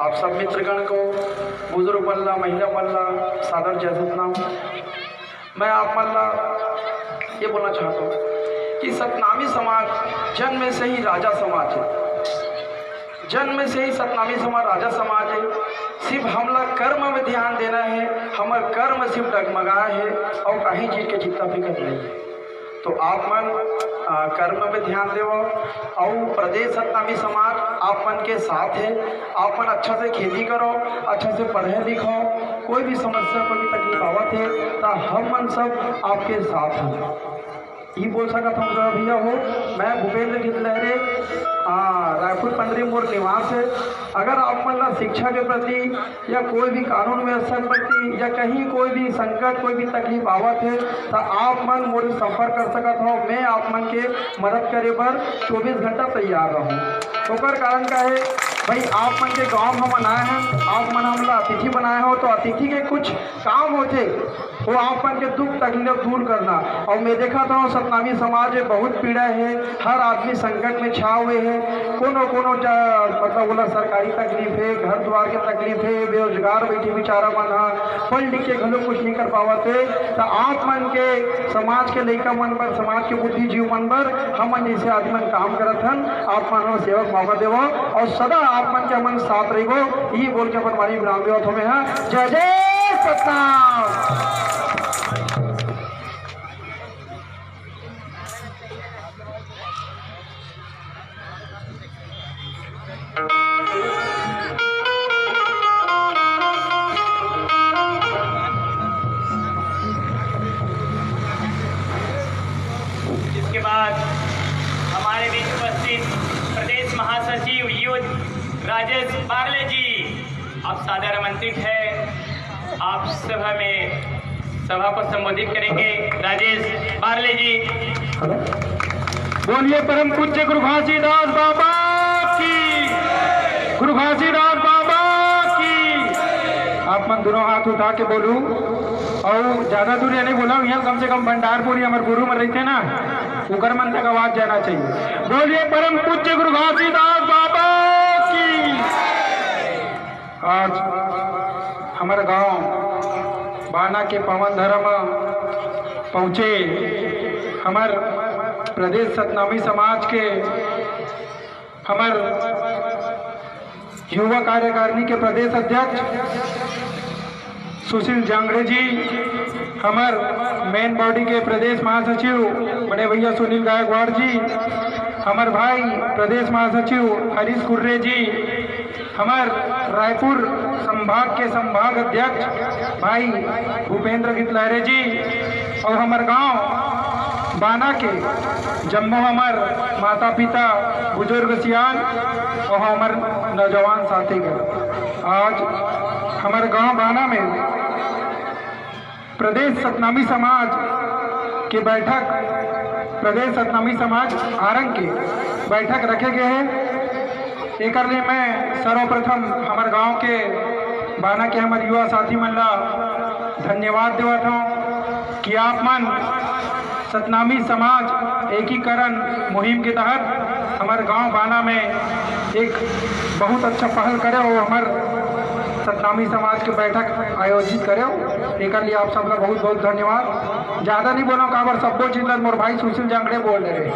आप सब मित्रगण को बुजुर्ग पल्ला महिला पल्ला सादर जय सतनाम। मैं आप पल्ला ये बोलना चाहता हूँ कि सतनामी समाज जन्म से ही राजा समाज है। जन्म से ही सतनामी समाज राजा समाज है। सिर्फ हमला कर्म में ध्यान देना है, हमार कर्म सिर्फ डगमगा है और कहीं चीज के चिंता फिक्र नहीं है। तो आप मन कर्म में ध्यान देव और प्रदेश सतनामी समाज आप मन के साथ है। आप मन अच्छा से खेती करो, अच्छा से पढ़े लिखो, कोई भी समस्या कोई भी तकलीफ आवत है तो हम मन सब आपके साथ हैं। ये बोल सकता हूँ भैया हो मैं भूपेंद्र जी लहरे रायपुर पंडरी मोड़ निवास है। अगर आप मतलब शिक्षा के प्रति या कोई भी कानून व्यवस्था के प्रति या कहीं कोई भी संकट कोई भी तकलीफ आवत है तो आप मन मोरे संपर्क कर सकत हो। मैं आप मन के मदद करे पर 24 घंटा तैयार रहूँ। ओकर कारण का है भाई आप मन के गांव में बनाए हैं, आप मन हमला अतिथि बनाए हो तो अतिथि के कुछ काम होते वो आप मन के दुख तकलीफ दूर करना। और मैं देखा था सतनामी समाज में बहुत पीड़ा है, हर आदमी संकट में छा हुए हैं। कोनो मतलब बोला सरकारी तकलीफ है, घर द्वार के तकलीफ है, बेरोजगार बैठे बेचारा मन है, पढ़ लिख के घलों कुछ नहीं कर पावत है। तो आप मन के समाज के लड़का मन पर समाज के बुद्धिजीव मन पर हम मन जैसे आदमी मन काम करत हन। आप मन सेवक मौका देवो और सदा आप मन के मन साथ रहो। ये बोल के अपन वाणी विराम देवत हमें है। जय जय सतनाम। इसके बाद हमारे बीच उपस्थित प्रदेश महासचिव युद्ध राजेश बारले जी आप सादर आमंत्रित है। आप सभा को संबोधित करेंगे। राजेश बारले जी। बोलिए परम पूज्य गुरु घासीदास बाबा की। गुरु घासीदास बाबा की। आप मन दोनों हाथ उठा के बोलू और ज्यादा दूर नहीं बोला, यहाँ कम से कम भंडारपुरी हमारे गुरु में रहते ना उकर मन तक आवाज जाना चाहिए। बोलिए परम पूज्य गुरु घासीदास आज हमारे गांव बाना के पवन धर्म पहुँचे हमार प्रदेश सतनामी समाज के हमार युवा कार्यकारिणी के प्रदेश अध्यक्ष सुशील जांगड़े जी, हमार मेन बॉडी के प्रदेश महासचिव बड़े भैया सुनील गायकवाड़ जी, हमार भाई प्रदेश महासचिव हरीश कुर्रे जी, हमार रायपुर संभाग के संभाग अध्यक्ष भाई भूपेंद्र गितलहरे जी, और हमार गांव बाना के जम्मो हमार माता पिता बुजुर्ग सियान और हमार नौजवान साथी के आज हमारे गांव बाना में प्रदेश सतनामी समाज के बैठक, प्रदेश सतनामी समाज आरंग के बैठक रखे गए हैं। एक लिए मैं सर्वप्रथम हमारे गांव के बाना के हमारे युवा साथी मन ला धन्यवाद देवत हूँ कि आप मन सतनामी समाज एकीकरण मुहिम के तहत हमारे गांव बाना में एक बहुत अच्छा पहल करे और हमारे सतनामी समाज के बैठक आयोजित करे। एक लिए आप सब लोग बहुत बहुत धन्यवाद। ज़्यादा नहीं बोलो काबर सबको चीज मोर भाई सुशील जांगड़े बोल रहे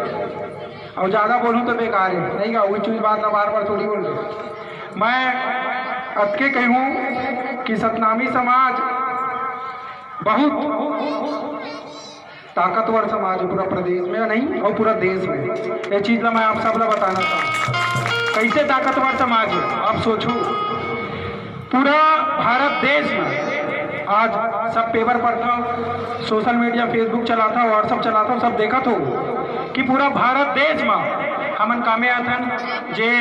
और ज़्यादा बोलूँ तो बेकार है नहीं का, वही चीज़ बात ना बार बार थोड़ी बोल रहे। मैं अब के कहूँ कि सतनामी समाज बहुत ताकतवर समाज है पूरा प्रदेश में नहीं और पूरा देश में। ये चीज़ मैं आप सब लोग बताना चाहूँ कैसे ताकतवर समाज है। आप सोचो पूरा भारत देश में आज सब पेपर पढ़ता हूँ, सोशल मीडिया फेसबुक चलाता हूँ, व्हाट्सअप चलाता हूँ, सब देखा तो कि पूरा भारत देश में हमन कामे आथन जे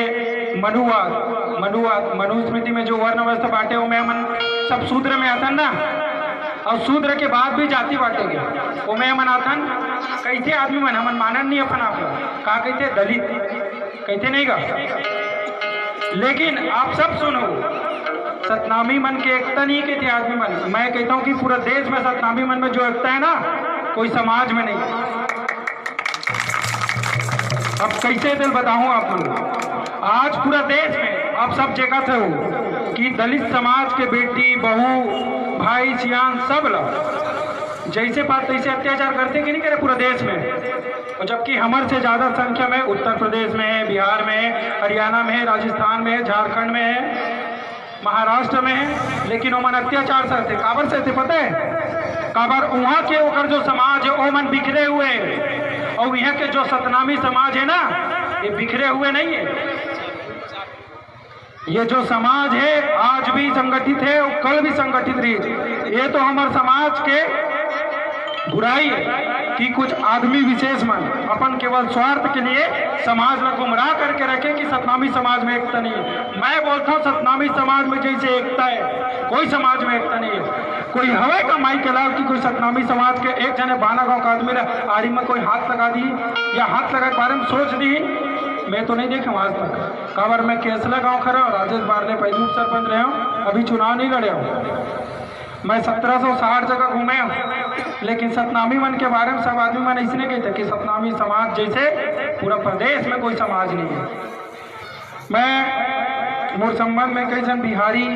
मनुस्मृति में जो वर्ण व्यवस्था बांटे हो में हमन सब शूद्र में आथन ना, और शूद्र के बाद भी जाति बांटेंगे वो में हमन आथन कैसे आदमी मन हमन मानन नहीं अपन आप का कहते दलित कहते नहीं का। लेकिन आप सब सुनो सतनामी मन के एकता नहीं कहते आदमी मन। मैं कहता हूँ कि पूरा देश में सतनामी मन में जो एकता है ना कोई समाज में नहीं। अब कैसे दिल बताऊँ आप मन, आज पूरा देश में आप सब जगह थे हो कि दलित समाज के बेटी बहू भाई सियान सब लोग जैसे बात तैसे अत्याचार करते कि नहीं करे पूरा देश में। और जबकि हमारे से ज़्यादा संख्या में उत्तर प्रदेश में है, बिहार में है, हरियाणा में है, राजस्थान में है, झारखंड में है, महाराष्ट्र में है, लेकिन वो मन अत्याचार सहते काबर सहते पता है काबर वहाँ के ओकर जो समाज है वो मन बिखरे हुए है और यहाँ के जो सतनामी समाज है ना ये बिखरे हुए नहीं है। ये जो समाज है आज भी संगठित है और कल भी संगठित रही। ये तो हमारे समाज के बुराई है कि कुछ आदमी विशेष मन अपन केवल स्वार्थ के लिए समाज में गुमराह करके रखे कि सतनामी समाज में एकता नहीं है। मैं बोलता हूँ सतनामी समाज में जैसे एकता है कोई समाज में एकता नहीं है। कोई हवे का माई के लाल की कोई सतनामी समाज के एक जने बाना गांव का आदमी ने आरी में कोई हाथ लगा दी या हाथ लगा के बारे में सोच दी, मैं तो नहीं देखा आज तक। काबर मैं केसला गांव खड़ा हूँ, राजेश बारले पहले उप सरपंच रहे हूँ, अभी चुनाव नहीं लड़े हूँ। मैं 1760 जगह घूमे हूँ, लेकिन सतनामी मन के बारे में सब आदमी मन इसने कहते कि सतनामी समाज जैसे पूरा प्रदेश में कोई समाज नहीं है। मैं मोर संबंध में कई जन बिहारी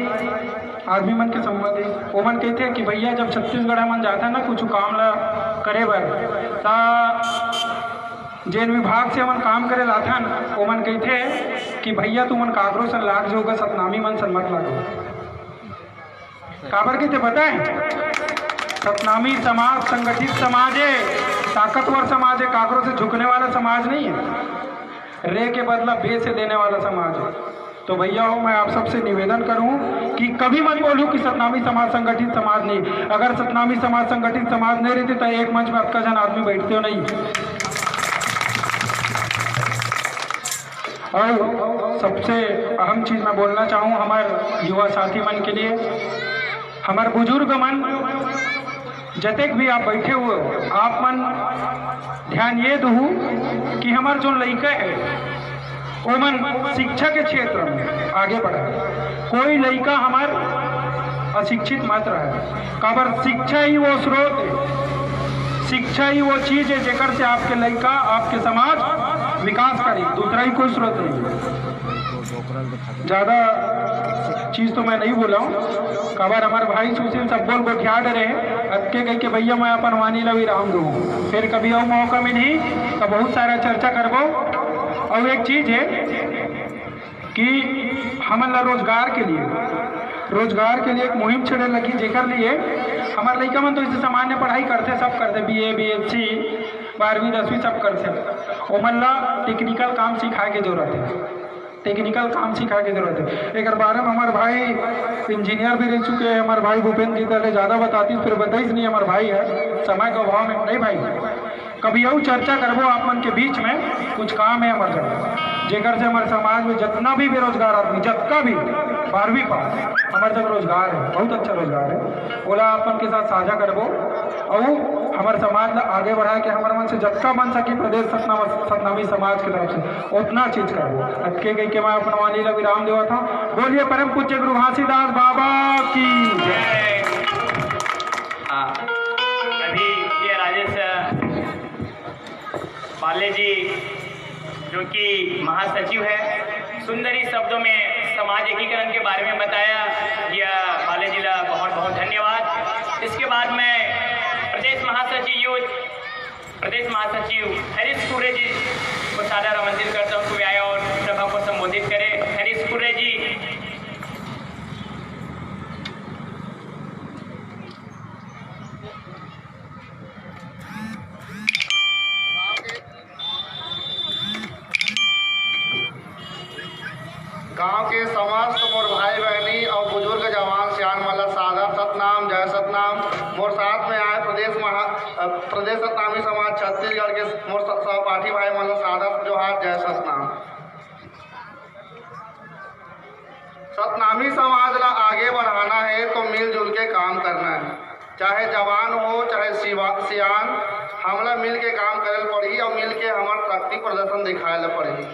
आदमी मन के संबंध है वो मन कहते कि भैया जब छत्तीसगढ़ मन जाता है ना कुछ काम ला करे बर ता जेन विभाग से मन काम करे लाथन वो मन कहते कि भैया तुमन कागरों से लाग जोगा सतनामी मन से मत लागो। काबर कहते पता है सतनामी समाज संगठित समाज है, ताकतवर समाज है, कागरों से झुकने वाला समाज नहीं है, रे के बदला बे से देने वाला समाज है। तो भैया हो मैं आप सबसे निवेदन करूं कि कभी मत बोलूं कि सतनामी समाज संगठित समाज नहीं। अगर सतनामी समाज संगठित समाज नहीं रहती तो एक मंच में आपका जन आदमी बैठते हो नहीं। और सबसे अहम चीज़ मैं बोलना चाहूँ हमारे युवा साथी मन के लिए, हमारे बुजुर्ग मन जतेक भी आप बैठे हुए हो आप मन ध्यान ये दो कि हमारे जो लड़का है वो मन शिक्षा के क्षेत्र में आगे बढ़े। कोई लड़का हमार अशिक्षित मत रहे, काबर शिक्षा ही वो स्रोत है, शिक्षा ही वो चीज़ है जेकर से आपके लड़का आपके समाज विकास करे, दूसरा ही कोई स्रोत नहीं। ज़्यादा चीज़ तो मैं नहीं बोला हूँ। कबर हमारे भाई सुशील सब बोल को क्या डरे अक्के कह के भैया मैं अपन वानी लवी राम दूँ, फिर कभी और मौका मिली तो बहुत सारा चर्चा करबो। और एक चीज़ है कि हमला रोजगार के लिए एक मुहिम छेड़े लगी, जेकर लिए हमारे लड़का मन तो इसे सामान्य पढ़ाई करते, सब करते, BA BSc 12वीं 10वीं सब करते। ओमन ला टेक्निकल काम सिखाए के जरूरत है। एक बारे में हमारे भाई इंजीनियर भी रह चुके हैं, हमारे भाई भूपेंद्र जी पहले ज़्यादा बताती, फिर बताइस नहीं हमारे भाई है समय का अभाव में नहीं भाई। कभी और चर्चा करबो आप मन के बीच में, कुछ काम है हमारे जगह जेकर से हमारे समाज में जितना भी बेरोजगार आदमी जतका भी 12वीं पास हमारे जगह रोजगार है, बहुत अच्छा रोजगार है, ओला अपन के साथ साझा करबो और हमारे समाज ला आगे बढ़ाए के हमारे मन से जतका बन सके प्रदेश सतनामी समाज की तरफ से उतना चीज करबो। अटके गई के मैं अपना वाली ला विराम देवा था। बोलिए परम पूज्य गुरु घासीदास बाबा की जय। अभी ये राजेश पाले जी जो कि महासचिव है, सुंदर ही शब्दों में समाज एकीकरण के बारे में बताया। यह पाले जी का बहुत बहुत धन्यवाद। इसके बाद मैं प्रदेश महासचिव हरीश कुर्रे जी को सादर आमंत्रित करता हूँ कि वे आए और सभा को संबोधित करें। हरीश कुर्रे जी। गांव के समस्त मोर भाई बहनी और बुजुर्ग जवान सियान वाला सादर सतनाम, जय सतनाम। मोर साथ में आए प्रदेश सतनामी समाज छत्तीसगढ़ के मोर सहपाठी भाई वाला सादर जोहार, जय सतनाम। सतनामी समाज ला आगे बढ़ाना है तो मिलजुल के काम करना है, चाहे जवान हो चाहे सियान, हमला मिल के काम करे पड़ी और मिल के हमार शक्ति प्रदर्शन दिखाए पड़ी।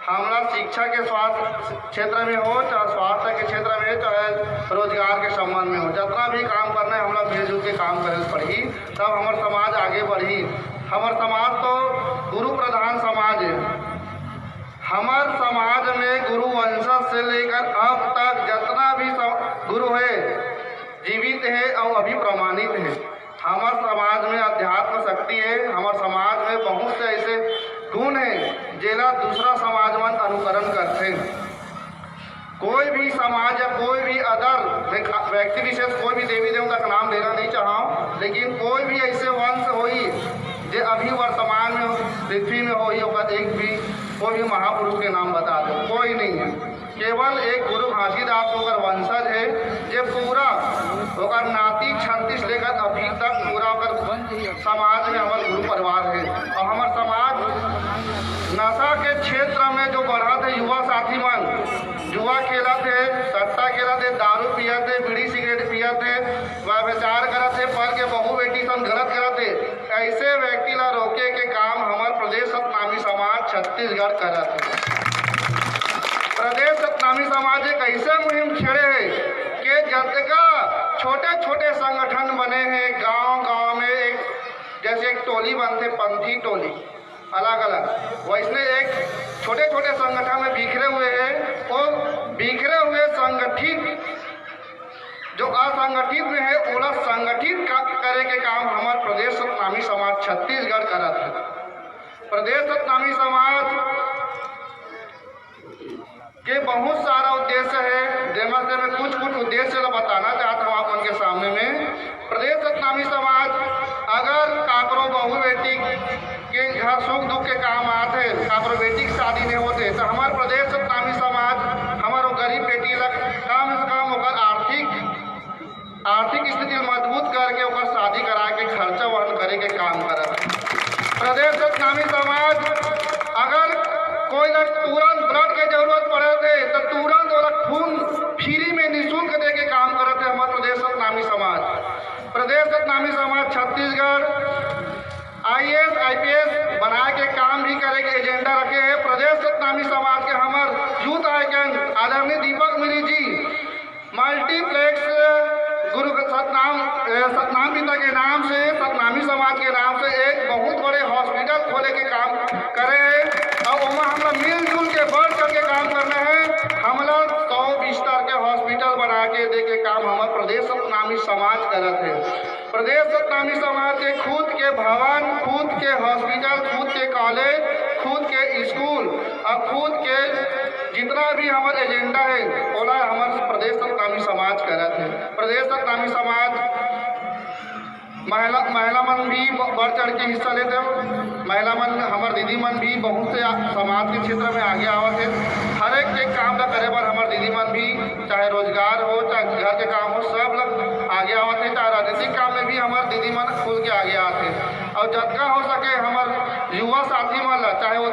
हमला शिक्षा के स्वास्थ्य क्षेत्र में हो, चाहे स्वास्थ्य के क्षेत्र में हो, चाहे रोजगार के संबंध में हो, जितना भी काम करना है हमला मिलजुल के काम करे पड़ी, तब हमार समाज आगे बढ़ी। हमार समाज तो गुरु प्रधान समाज है। हमार समाज में गुरु वंशज से लेकर अब तक जितना भी गुरु है जीवित है और अभी प्रमाणित है। हमार समाज में अध्यात्म शक्ति है। हमार समाज में बहुत से ऐसे गुण है जेला दूसरा समाज में अनुकरण करते। कोई भी समाज या कोई भी अदर व्यक्ति विशेष, कोई भी देवी देवता का नाम लेना नहीं चाहूँ, लेकिन कोई भी ऐसे वंश होई जो अभी वर्तमान में पृथ्वी में होई, एक भी कोई भी महापुरुष के नाम बता दो, कोई नहीं है। केवल एक गुरु घासीदास होकर वंशज है, जो पूरा होकर नाती 36 लेकर अभी तक पूरा होकर समाज में हमारे गुरु परिवार है। और हमारे समाज नशा के क्षेत्र में जो बढ़ा थे युवा साथी मन, जुआ खेला थे, सट्टा खेला थे, दारू पिया थे, बीड़ी सिगरेट पिया थे, व्यभिचार करा थे, पर के बहु बेटी सन गलत करा थे, ऐसे व्यक्ति ला रोके के काम हमारे प्रदेश सतनामी समाज छत्तीसगढ़ करा थे। प्रदेश सतनामी समाज एक ऐसे मुहिम छेड़े है कि जतका छोटे छोटे संगठन बने हैं गांव में, एक जैसे एक टोली बनते पंथी टोली अलग अलग, वैसे एक छोटे छोटे संगठन में बिखरे हुए हैं। और बिखरे हुए संगठित जो असंगठित में है ओला संगठित करे के काम हमारे प्रदेश सतनामी समाज छत्तीसगढ़ करत है। प्रदेश सतनामी समाज के बहुत सारा उद्देश्य है, जिनमें से मैं कुछ उद्देश्य बताना चाहता हूँ आप उनके सामने में। प्रदेश सतनामी समाज अगर काकरो बहु बेटी के घर सुख दुख के काम आते, काकरो बेटी की शादी नहीं होते, तो हमारे प्रदेश सतनामी समाज हमारे गरीब बेटी लग कम से कम होकर आर्थिक स्थिति मजबूत करके ओकर शादी करा के खर्चा वहन करे के काम करत। प्रदेश सतनामी समाज अगर कोई तुरंत ब्लड के जरूरत पड़े थे तो तुरंत और खून फ्री में निःशुल्क दे के काम करते हमारे प्रदेश सतनामी समाज। प्रदेश सतनामी समाज छत्तीसगढ़ IAS IPS बना के काम भी करे के एजेंडा रखे हैं। प्रदेश सतनामी समाज के हमारे यूथ आइकन आदरणीय दीपक मिरी जी मल्टीप्लेक्स गुरु सतनाम पिता के नाम से, सतनामी समाज के नाम से एक बहुत बड़े हॉस्पिटल खोले के काम करे हैं। और वहाँ हम लोग मिलजुल के बढ़ चढ़ के काम करना है। हम लोग 100 बिस्तर के प्रदेश सतनामी समाज के खुद के भवन, खुद के हॉस्पिटल, खुद के कॉलेज, खुद के स्कूल और खुद के जितना भी हमारे एजेंडा है ओला हमारे प्रदेश सतनामी समाज करत है। प्रदेश सतनामी समाज महिला मन भी बढ़ चढ़ के हिस्सा लेते हो। महिला मन हमार दीदी मन भी बहुत से समाज के क्षेत्र में आगे आवत है। हर एक के काम ला करे बर हमार दीदी मन भी, चाहे रोजगार हो चाहे घर के काम हो, सब लोग आगे आवत है। चाहे राजनीतिक काम में भी हमार दीदी मन खुल के आगे आते हैं। और जितना हो सके हमार युवा साथी मन ला, चाहे वो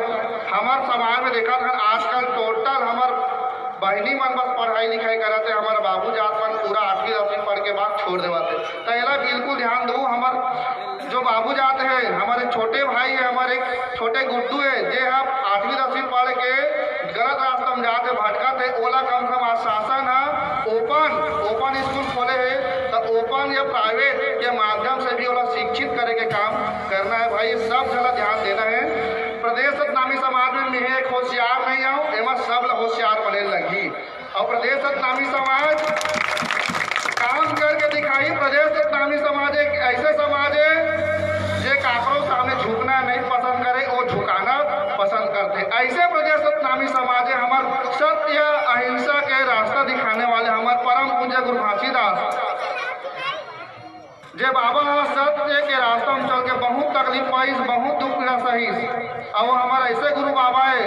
हमार समाज में देखा था आजकल टोटल हमार बहनी मन बस पढ़ाई लिखाई करते, हमारे बाबू जात मन पूरा 8वीं 10वीं पढ़ के बाद छोड़ देवाते। तो ये बिल्कुल ध्यान दो, हमार जो बाबू जात है, हमारे छोटे भाई है, हमारे छोटे गुड्डू है, जे हम 8वीं 10वीं पढ़ के गलत रास्ता में जाते भटकते, ओला कम से कम आश्वासन है ओपन स्कूल खोले है तो ओपन या प्राइवेट के माध्यम से भी ओला शिक्षित करे के काम करना है। भाई सब जगह ध्यान देना है। प्रदेश सतनामी समाज में मैं एक होशियार नहीं आऊँ, एवं सब होशियार बने लगी। और प्रदेश सतनामी समाज काम करके दिखाई। प्रदेश सतनामी समाज एक ऐसे समाज है जो काकरों सामने झुकना नहीं पसंद करे, वो झुकाना पसंद करते। ऐसे प्रदेश सतनामी समाज है हमारे सत्य अहिंसा के रास्ता दिखाने वाले हमारे परम पूज्य गुरु घासीदास जे बाबा सत्य के रास्ता में चल के बहुत तकलीफ पाई, बहुत दुख पीड़ा सही। और वो हमारा ऐसे गुरु बाबा है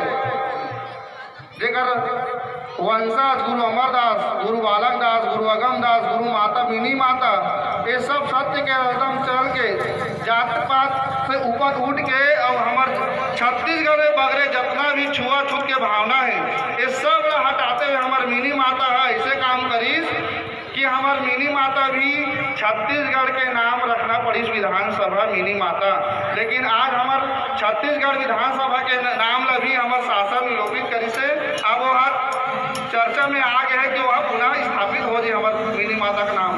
जेकर वंशज गुरु अमरदास, गुरु बालक दास, गुरु अगम दास, गुरु माता मिनी माता, ये सब सत्य के रास्ता में चल के जात पात से ऊपर उठ के और हमारे छत्तीसगढ़ में बगरे जितना भी छुआछूत के भावना है ये सब हटाते हुए हमारे मिनी माता है ऐसे काम करीस कि हमार मिनी माता भी छत्तीसगढ़ के नाम रखना पड़ी विधानसभा मिनी माता। लेकिन आज हमार छत्तीसगढ़ विधानसभा के नाम ला भी हमार शासन लोपित करी से अब वो हर चर्चा में आ गया है कि वह पुनः स्थापित हो जाए हमार मिनी माता का नाम।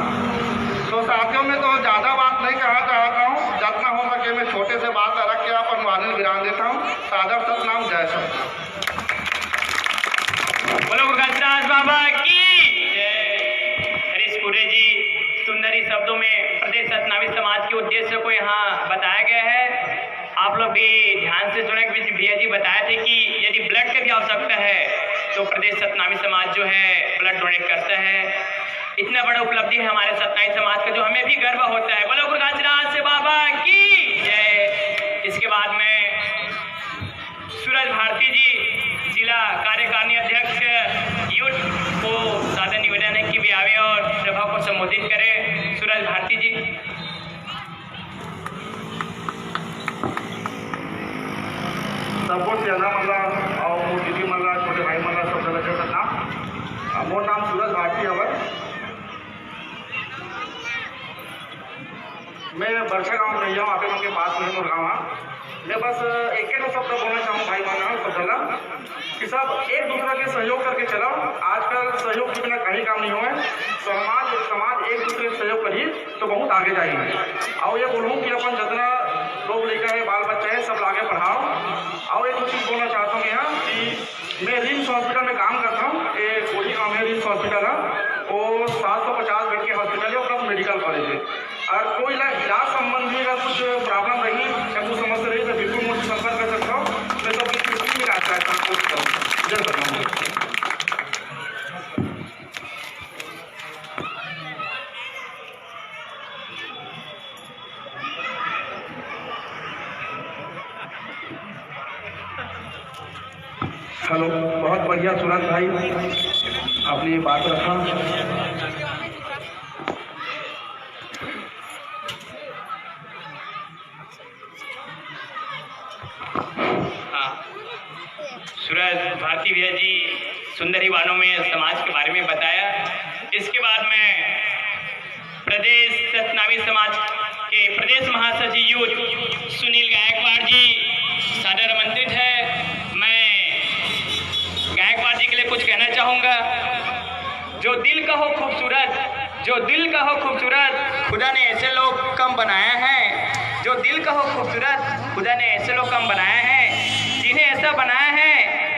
तो साथियों में तो ज़्यादा बात नहीं कहना चाहता हूँ, जितना हो सके मैं छोटे से बात रख के अपन वाणी विराम देता हूँ। सादर सतनाम, जय सत। बोलो गणराज बाबा की पूरे जी सुंदरी शब्दों में प्रदेश सतनामी समाज के उद्देश्य को यहाँ बताया गया है। आप लोग भी ध्यान से सुने कि भैया जी बताए थे कि यदि ब्लड की भी आवश्यकता है तो प्रदेश सतनामी समाज जो है ब्लड डोनेट करता है। इतना बड़ा उपलब्धि है हमारे सतनामी समाज का जो हमें भी गर्व होता है। बोलो गुरु घासीदास बाबा की जय। इसके बाद में सूरज भारती जी जिला कार्यकारिणी अध्यक्ष यूथ को सादर निवेदन है कि वे आवे और सभा को संबोधित करें। सूरज भारती जी। सबको प्यारा मला और मोर दीदी मला छोटे भाई मला सब जगह का नाम मोर नाम सूरज भारती हवर। मैं बरछा गाँव में रही हूँ, आप लोगों के पास में मोर गाँव। मैं बस एक ही शब्द बोलना चाहूँ भाई बहना सब जगह कि सब एक दूसरे के सहयोग करके चलाओ। आजकल सहयोग के बिना कहीं काम नहीं हुआ है। समाज एक दूसरे से सहयोग करिए तो बहुत आगे जाएगी। और ये बोलूँ कि अपन जितना लोग लेकर है बाल बच्चे हैं सब आगे पढ़ाओ। और एक चीज़ बोलना चाहता हूँ यहाँ कि मैं रिम्स हॉस्पिटल में काम करता हूँ। ये कोई गाँव में रिम्स हॉस्पिटल है, वो 750 बेड के हॉस्पिटल है प्लस मेडिकल कॉलेज है। और कोई इलाज संबंधी अगर कुछ प्रॉब्लम रही या कुछ समस्या रही तो बिल्कुल मुझसे संपर्क कर सकता हूँ। मैं तो अपनी छुट्टी में रास्ता कोशिश करूँ जल्द करना। हेलो, बहुत बढ़िया सूरज भाई आपने बात रखा। सूरज भारती भैया जी सुंदरी वानों में समाज के बारे में बताया। इसके बाद में प्रदेश सतनामी समाज के प्रदेश महासचिव यूथ सुनील गायकवाड़ जी सादर आमंत्रित है। मैं गायकवाड़ जी के लिए कुछ कहना चाहूँगा। जो दिल का हो खूबसूरत, जो दिल का हो खूबसूरत, खुदा ने ऐसे लोग कम बनाया है। जो दिल का हो खूबसूरत, खुदा ने ऐसे लोग कम बनाया है। जिन्हें ऐसा बनाया है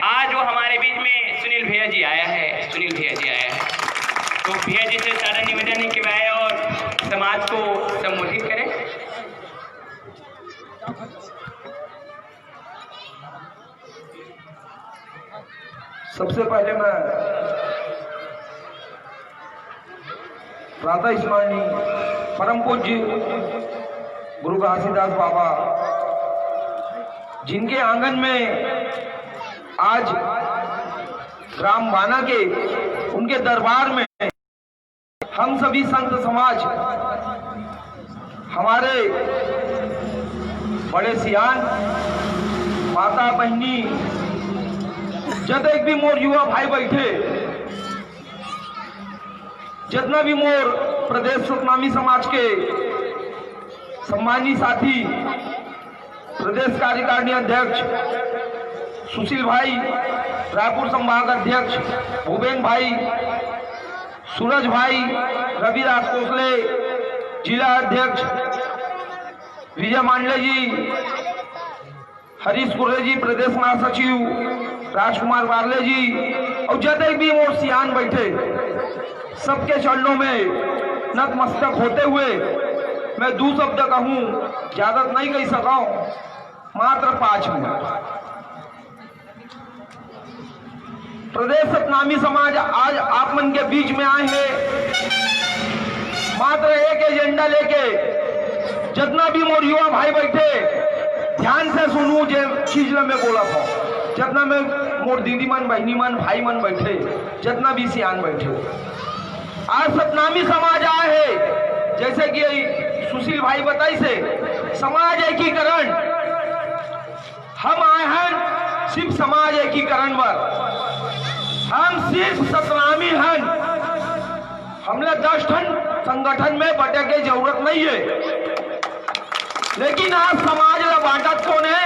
आज वो हमारे बीच में सुनील भैया जी आया है। सुनील भैया जी आया है तो भैया जी से सारा निवेदन है कि वह और समाज को संबोधित सबसे पहले मैं प्रातः स्मरणीय परम पूज्य गुरु घासीदास बाबा, जिनके आंगन में आज ग्राम बाना के उनके दरबार में हम सभी संत समाज, हमारे बड़े सियान, माता बहनी, जब एक भी मोर युवा भाई बैठे, जितना भी मोर प्रदेश सतनामी समाज के सम्मानी साथी, प्रदेश कार्यकारिणी अध्यक्ष सुशील भाई, रायपुर संभाग अध्यक्ष भूपेन भाई, सूरज भाई, रविराज कोसले जिला अध्यक्ष, विजय मांडले जी, हरीश कुर्रे जी प्रदेश महासचिव, राजकुमार वार्ले जी, और जितने भी मोर सियान बैठे, सबके चरणों में नतमस्तक होते हुए मैं 2 शब्द कहूं, ज्यादा नहीं कह सका हूं, मात्र 5 मिनट। प्रदेश सतनामी समाज आज आप मन के बीच में आए हैं मात्र एक एजेंडा लेके। जितना भी मोर युवा भाई बैठे, ध्यान से सुनू जे चीज में बोला था, जितना में मोर दीदी मन, बहनी मन, भाई मन बैठे, जितना भी सियान बैठे, आज सतनामी समाज आए है, जैसे कि सुशील भाई बताई से समाज एकीकरण, हम आए हैं सिर्फ समाज एकीकरण पर। हम सिर्फ सतनामी हैं, हमने 10 ठन संगठन में बटे की जरूरत नहीं है, लेकिन आज समाज ला बांटत कौन है?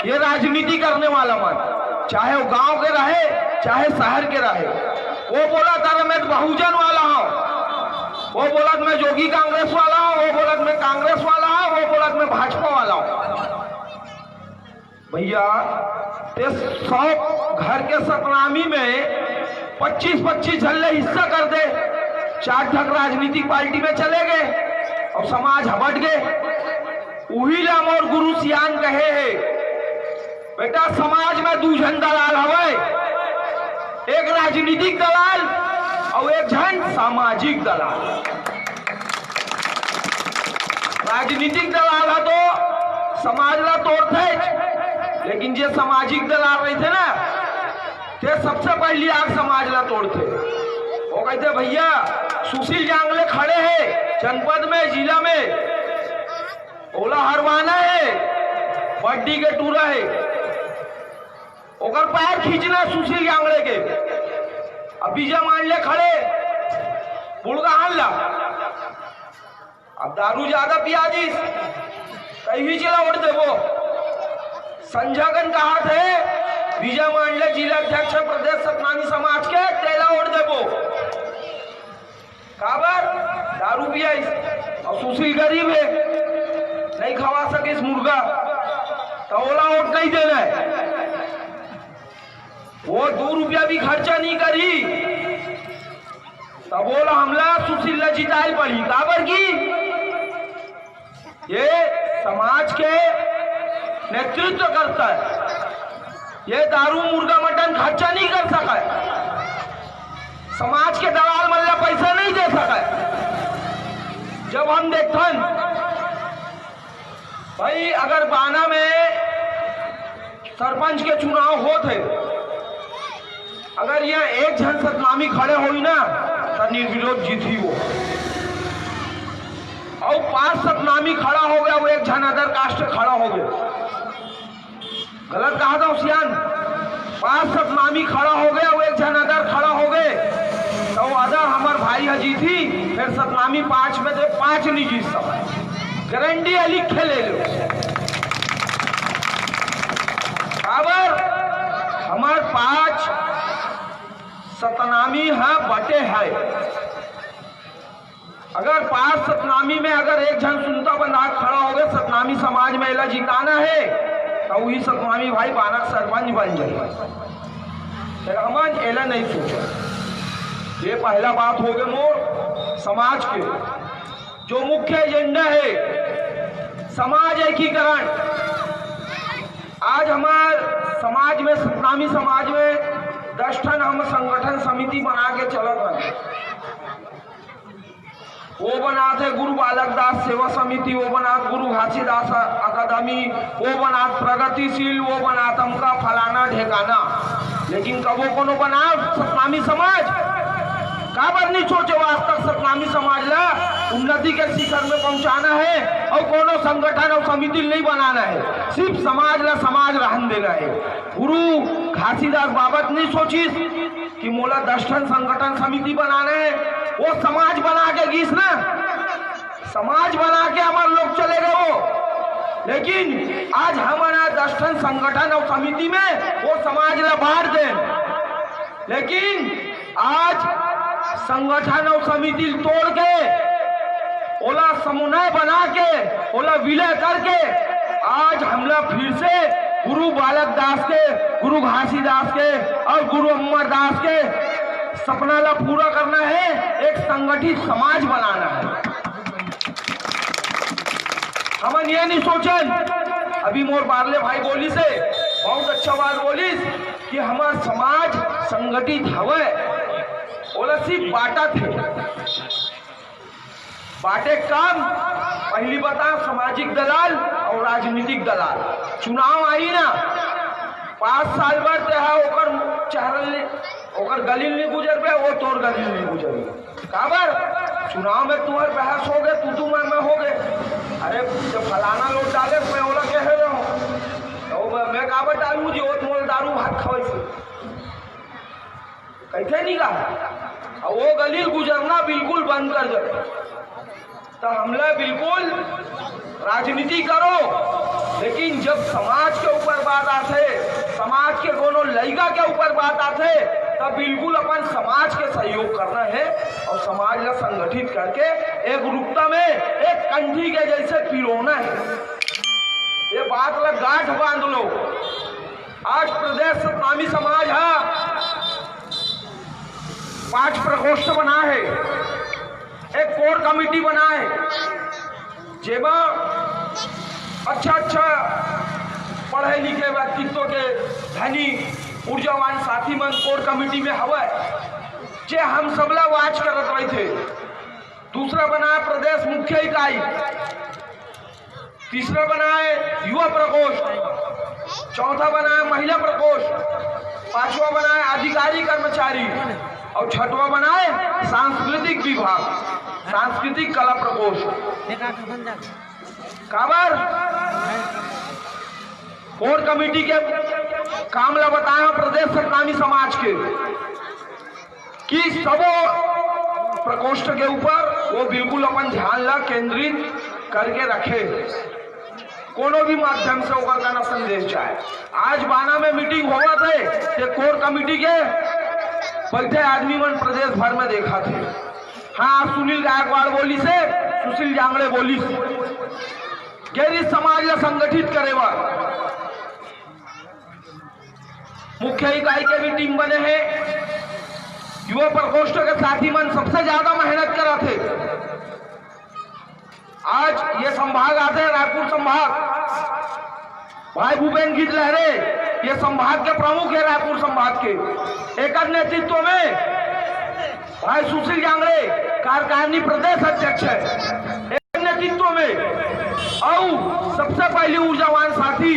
ये राजनीति करने वाला मन, चाहे वो गांव के रहे चाहे शहर के रहे। वो बोला था मैं बहुजन वाला हूं, वो बोला मैं जोगी कांग्रेस वाला हूं, वो बोला मैं कांग्रेस वाला हूं, वो बोला मैं भाजपा वाला हूं। भैया 100 घर के सतनामी में 25-25 झल्ले हिस्सा कर दे, 4 ठग राजनीतिक पार्टी में चले गए और समाज हबट गए। वही लाम और गुरु सियान कहे है, बेटा समाज में 2 जन दलाल हवे, एक राजनीतिक दलाल और एक जन सामाजिक दलाल। राजनीतिक दलाल है तो समाज ला तोड़ते, लेकिन जे सामाजिक दलाल रहे थे ना, ते सबसे पहली आग समाज ला तोड़ते। वो कहते भैया सुशील जांगले खड़े हैं जनपद में, जिला में, ओला हरवाना है, बड्डी के टूरा है, ओकर पैर खींचना सुशील जांगले के। अब विजय मांडले खड़े, बुड़गा हल्ला, अब दारू ज्यादा पिया दी कहीं चला उड़ दे। वो संजयगन कहा थे विजय मांडले जिला अध्यक्ष प्रदेश सतनामी समाज के, तेला उड़ दे वो काबर दारू पिया, और सुशील गरीब है, नहीं खवा सके इस मुर्गा, तो ओला वोट नहीं देना है। वो 2 रुपया भी खर्चा नहीं करी, तब बोला हमला सुशील ने जिताई पड़ी, काबर की ये समाज के नेतृत्व करता है, ये दारू मुर्गा मटन खर्चा नहीं कर सका है, समाज के दलाल मल्ला पैसा नहीं दे सका है। जब हम देखते भाई अगर बाना में सरपंच के चुनाव होते, अगर यह एक जन सतनामी खड़े हुई ना तो निर्विरोध जीती वो, और 5 सतनामी खड़ा हो गया, वो एक जन अदर कास्ट खड़ा हो गया। गलत कहा था सियान, 5 सतनामी खड़ा हो गया, वो एक जन अदर खड़ा हो गए, तो अदर हमार भाई जीती, फिर सतनामी 5 में से 5 नहीं जीत सका। गारंटी लिखे ले लो, खबर हमार 5 सतनामी है बटे है। अगर 5 सतनामी में अगर एक जन सुनता बंदा खड़ा हो गया, सतनामी समाज में एला जिताना है, तो वही सतनामी भाई बाना सरपंच बन जाए। फिर हम एला नहीं सोचा, ये पहला बात हो गया मोर समाज के। जो मुख्य एजेंडा है समाज एकीकरण, आज हमारे समाज में सतनामी समाज में 10 ठन हम संगठन समिति बना के चलत हन। वो बनात है गुरु बालक दास सेवा समिति, वो बनात गुरु घासीदास अकादमी, वो बनात प्रगतिशील, वो बनात हमका फलाना ठेकाना, लेकिन कबो कोनो बनाव सतनामी समाज काबर नहीं सोचे आज तक सतनामी समाज ला उन्नति के शिखर में पहुंचाना है और कोनो संगठन और समिति नहीं बनाना है, सिर्फ समाज ला समाज रहन देना है। गुरु घासीदास बाबत नहीं सोची कि मोला 10 ठन संगठन समिति बनाना है, वो समाज बना के गीस ना, समाज बना के हमारे लोग चले गए वो, लेकिन आज हमारा 10 ठन संगठन और समिति में वो समाज ला बांट दे, लेकिन आज संगठन और समिति तोड़ के ओला समुदाय बना के ओला विलय करके आज हमला फिर से गुरु बालक दास के, गुरु घासीदास के और गुरु अमरदास के सपना ला पूरा करना है, एक संगठित समाज बनाना है। हम ये नहीं सोचन, अभी मोर बारले भाई बोली से बहुत अच्छा बात बोली कि हमार समाज संगठित हवे, ओला सिर्फ बाटा थे, बाटे काम पहली बता सामाजिक दलाल और राजनीतिक दलाल। चुनाव आई ना 5 साल बाद ओकर चेहरा ओकर गली नहीं गुजर पे, वो तोर गली नहीं गुजर काबर चुनाव में तुम्हारे बहस हो गए, तू मैं हो गए, अरे जब फलाना लोग डाले मैं ओला कह रहा हूँ तो मैं काबर डालू जी, वो तुम्हारे दारू भात खावे से कैसे नहीं कहा, वो गली गुजरना बिल्कुल बंद कर दो। तो हमला बिल्कुल राजनीति करो, लेकिन जब समाज के ऊपर बात आते, समाज के कोनो लड़का के ऊपर बात आते, तब बिल्कुल अपन समाज के सहयोग करना है और समाज को संगठित करके एक रूपता में एक कंठी के जैसे पिरोना है। ये बात ला गांठ बांध लो। आज प्रदेश सतनामी समाज है 5 प्रकोष्ठ बना है, एक कोर कमेटी बना है, जेमा अच्छा पढ़े लिखे व्यक्तित्व के धनी ऊर्जावान साथी मन कोर कमेटी में हवा, जे हम सबला वाच करत रहे थे। दूसरा बनाए प्रदेश मुख्य इकाई, तीसरा बनाए युवा प्रकोष्ठ, चौथा बनाए महिला प्रकोष्ठ, 5वां बनाए अधिकारी कर्मचारी और 6वां बनाए सांस्कृतिक विभाग, सांस्कृतिक कला प्रकोष्ठ। काबर कोर कमेटी के काम ला बताया प्रदेश सतनामी समाज के कि सबो प्रकोष्ठ के ऊपर वो बिल्कुल अपन ध्यान ला केंद्रित करके रखे, कोनो भी माध्यम से होकर का संदेश जाए। आज बाना में मीटिंग हुआ थे, ये कोर कमेटी के बैठे आदमी मन प्रदेश भर में देखा थे। हाँ, सुनील गायकवाड़ बोली से, सुशील जांगड़े बोली से गैरी समाज ला संगठित करेगा। मुख्य इकाई के भी टीम बने हैं, युवा प्रकोष्ठ के साथी मन सबसे ज्यादा मेहनत करा थे। आज ये संभाग आते हैं, रायपुर संभाग, भाई भूपेंद्र गीत लहरे ये संभाग के प्रमुख है, रायपुर संभाग के। एक नेतृत्व में भाई सुशील जांगड़े कार्यकारिणी प्रदेश अध्यक्ष है, एक नेतृत्व में और सबसे पहले ऊर्जावान साथी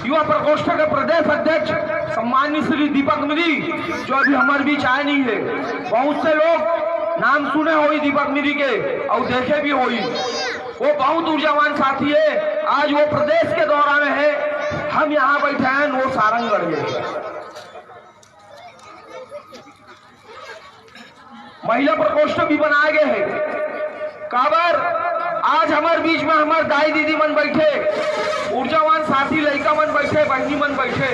युवा प्रकोष्ठ के प्रदेश अध्यक्ष सम्माननीय श्री दीपक मिरी, जो अभी हमारे बीच आए नहीं है। बहुत से लोग नाम सुने हुई दीपक मिरी के और देखे भी हुई, वो बहुत ऊर्जावान साथी है। आज वो प्रदेश के दौरा में है, हम यहाँ बैठे हैं, वो सारंगगढ़ में। महिला प्रकोष्ठ भी बनाए गए हैं। काबर आज हमारे बीच में हमारे दाई दीदी मन बैठे, ऊर्जावान साथी लड़का मन बैठे, बहनी मन बैठे,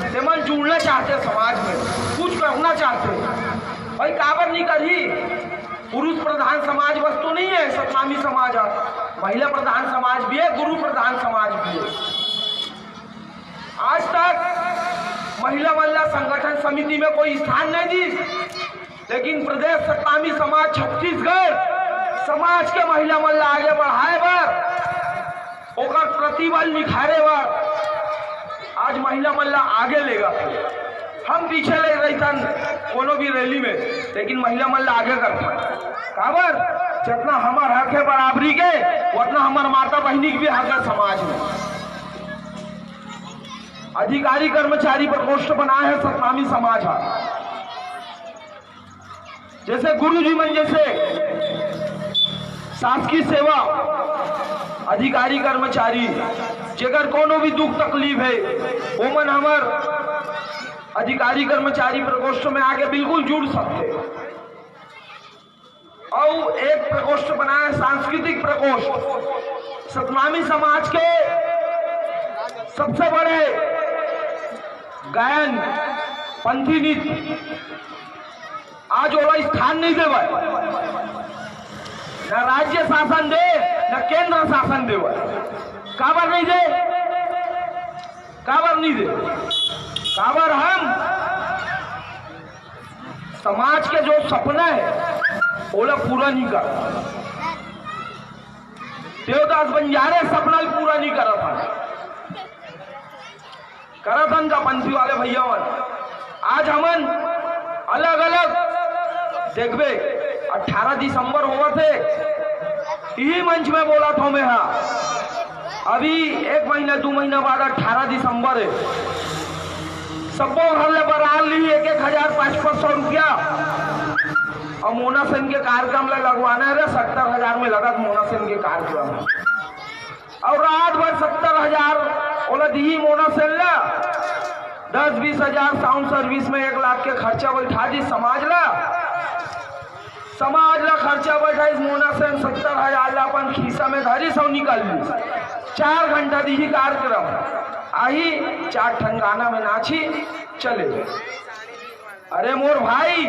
ते मन जुड़ना चाहते समाज में, कुछ करना चाहते। भाई काबर नहीं करी, पुरुष प्रधान समाज बस तो नहीं है सतनामी समाज, महिला प्रधान समाज भी है, गुरु प्रधान समाज भी है। आज तक महिला महिला संगठन समिति में कोई स्थान नहीं दी, लेकिन प्रदेश सतनामी समाज छत्तीसगढ़ समाज के महिला महिला आगे बढ़ाए बर, ओकर प्रतिबल निखारे बर आज महिला महिला आगे लेगा। हम पीछे ले रही थन कोनो भी रैली में, लेकिन महिला मन आगे करता काबर जितना हमार हक है बराबरी के उतना हमार माता बहनी के भी हक है समाज में। अधिकारी कर्मचारी प्रकोष्ठ बनाए है सतनामी समाज है, जैसे गुरु जी मन जैसे शासकीय सेवा अधिकारी कर्मचारी जेकर कोनो भी दुख तकलीफ है वो मन हमार अधिकारी कर्मचारी प्रकोष्ठ में आके बिल्कुल जुड़ सकते। और एक प्रकोष्ठ बनाया सांस्कृतिक प्रकोष्ठ, सतनामी समाज के सबसे बड़े गायन पंथी नृत्य आज ओला स्थान नहीं देवा, न राज्य शासन दे न केंद्र शासन दे, काबर नहीं दे, काबर नहीं दे, काबर हम समाज के जो सपना है ओला पूरा नहीं कर, देवदास बंजारे सपना पूरा नहीं करत करतन का पंथी वाले भैया आज हमन अलग अलग देखबे 18 दिसंबर हुआ थे यही मंच में बोला था मैं, हाँ अभी 1 महीना 2 महीना बाद 18 दिसंबर है, सबको घर ले बरार ली 1,000 500 रुपया और मोना सेन के कार्यक्रम ले लगवाना है 70,000 में लगा मोना सेन के कार्यक्रम और रात भर 70,000 ओला दी मोना सेन ला 10-20 हजार साउंड सर्विस में 1 लाख के खर्चा बैठा दी समाज ला खर्चा बैठा इस मोना से 70,000 ला अपन खीसा में धरी सब निकल ली 4 घंटा दी ही कार्यक्रम आई 4 ठन गाना में नाची चले। अरे मोर भाई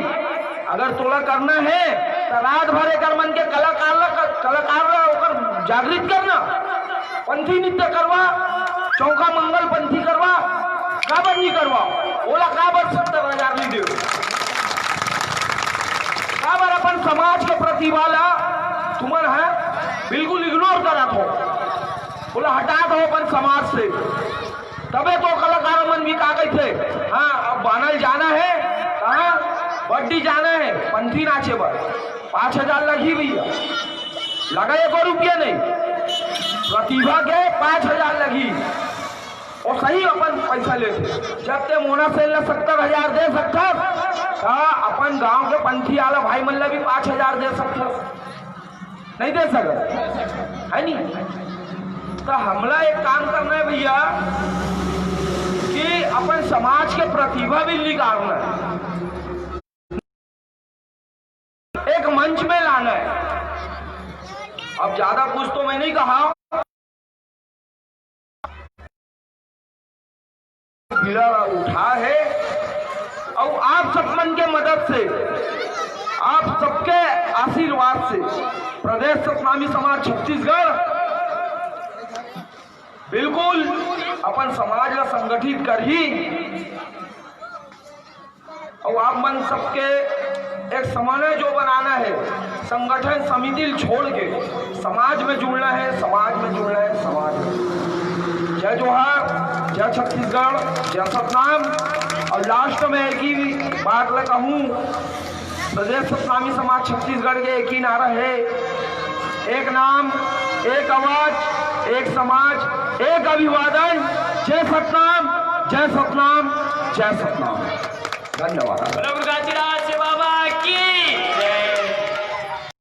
अगर तोला करना है तो रात भर एक मन के कलाकार जागृत करना, पंथी नृत्य करवा, चौका मंगल पंथी करवा, काबर नहीं करवा, ओला काबर 70,000 नहीं दे, काबर अपन समाज के प्रतिभा ला तुमन है बिल्कुल इग्नोर करत हो, बोला हटा दो अपन समाज से, तबे तो कलाकार मन भी का कहते हाँ अब बानल जाना है, कहाँ बड्डी जाना है पंथी नाचे पर 5,000 लगी भैया, लगा 1 रुपया नहीं, प्रतिभा के 5,000 लगी और सही अपन पैसा लेते। जब ते मोना सेल ने 70,000 दे सकता तो अपन गांव के पंथी आला भाई मन भी 5,000 दे सकता, नहीं दे सकता है नहीं। तो हमला एक काम करना है भैया कि अपन समाज के प्रतिभा भी निकालना है, एक मंच में लाना है। अब ज्यादा कुछ तो मैं नहीं कहा, उठा है और आप सब मन के मदद से, आप सबके आशीर्वाद से प्रदेश सतनामी समाज छत्तीसगढ़ बिल्कुल अपन समाज का संगठित कर ही और आप मन सबके एक समन्वय जो बनाना है, संगठन समिति छोड़ के समाज में जुड़ना है, समाज में जुड़ना है, समाज में। जय जोहार, जय छत्तीसगढ़, जय सतनाम। और लास्ट में एक ही बात मैं कहूँ, प्रदेश सतनामी समाज छत्तीसगढ़ के एक ही नारा है, एक नाम, एक आवाज, एक समाज, एक अभिवादन। जय सतनाम, जय सतनाम, जय सतनाम। धन्यवाद। बाबा की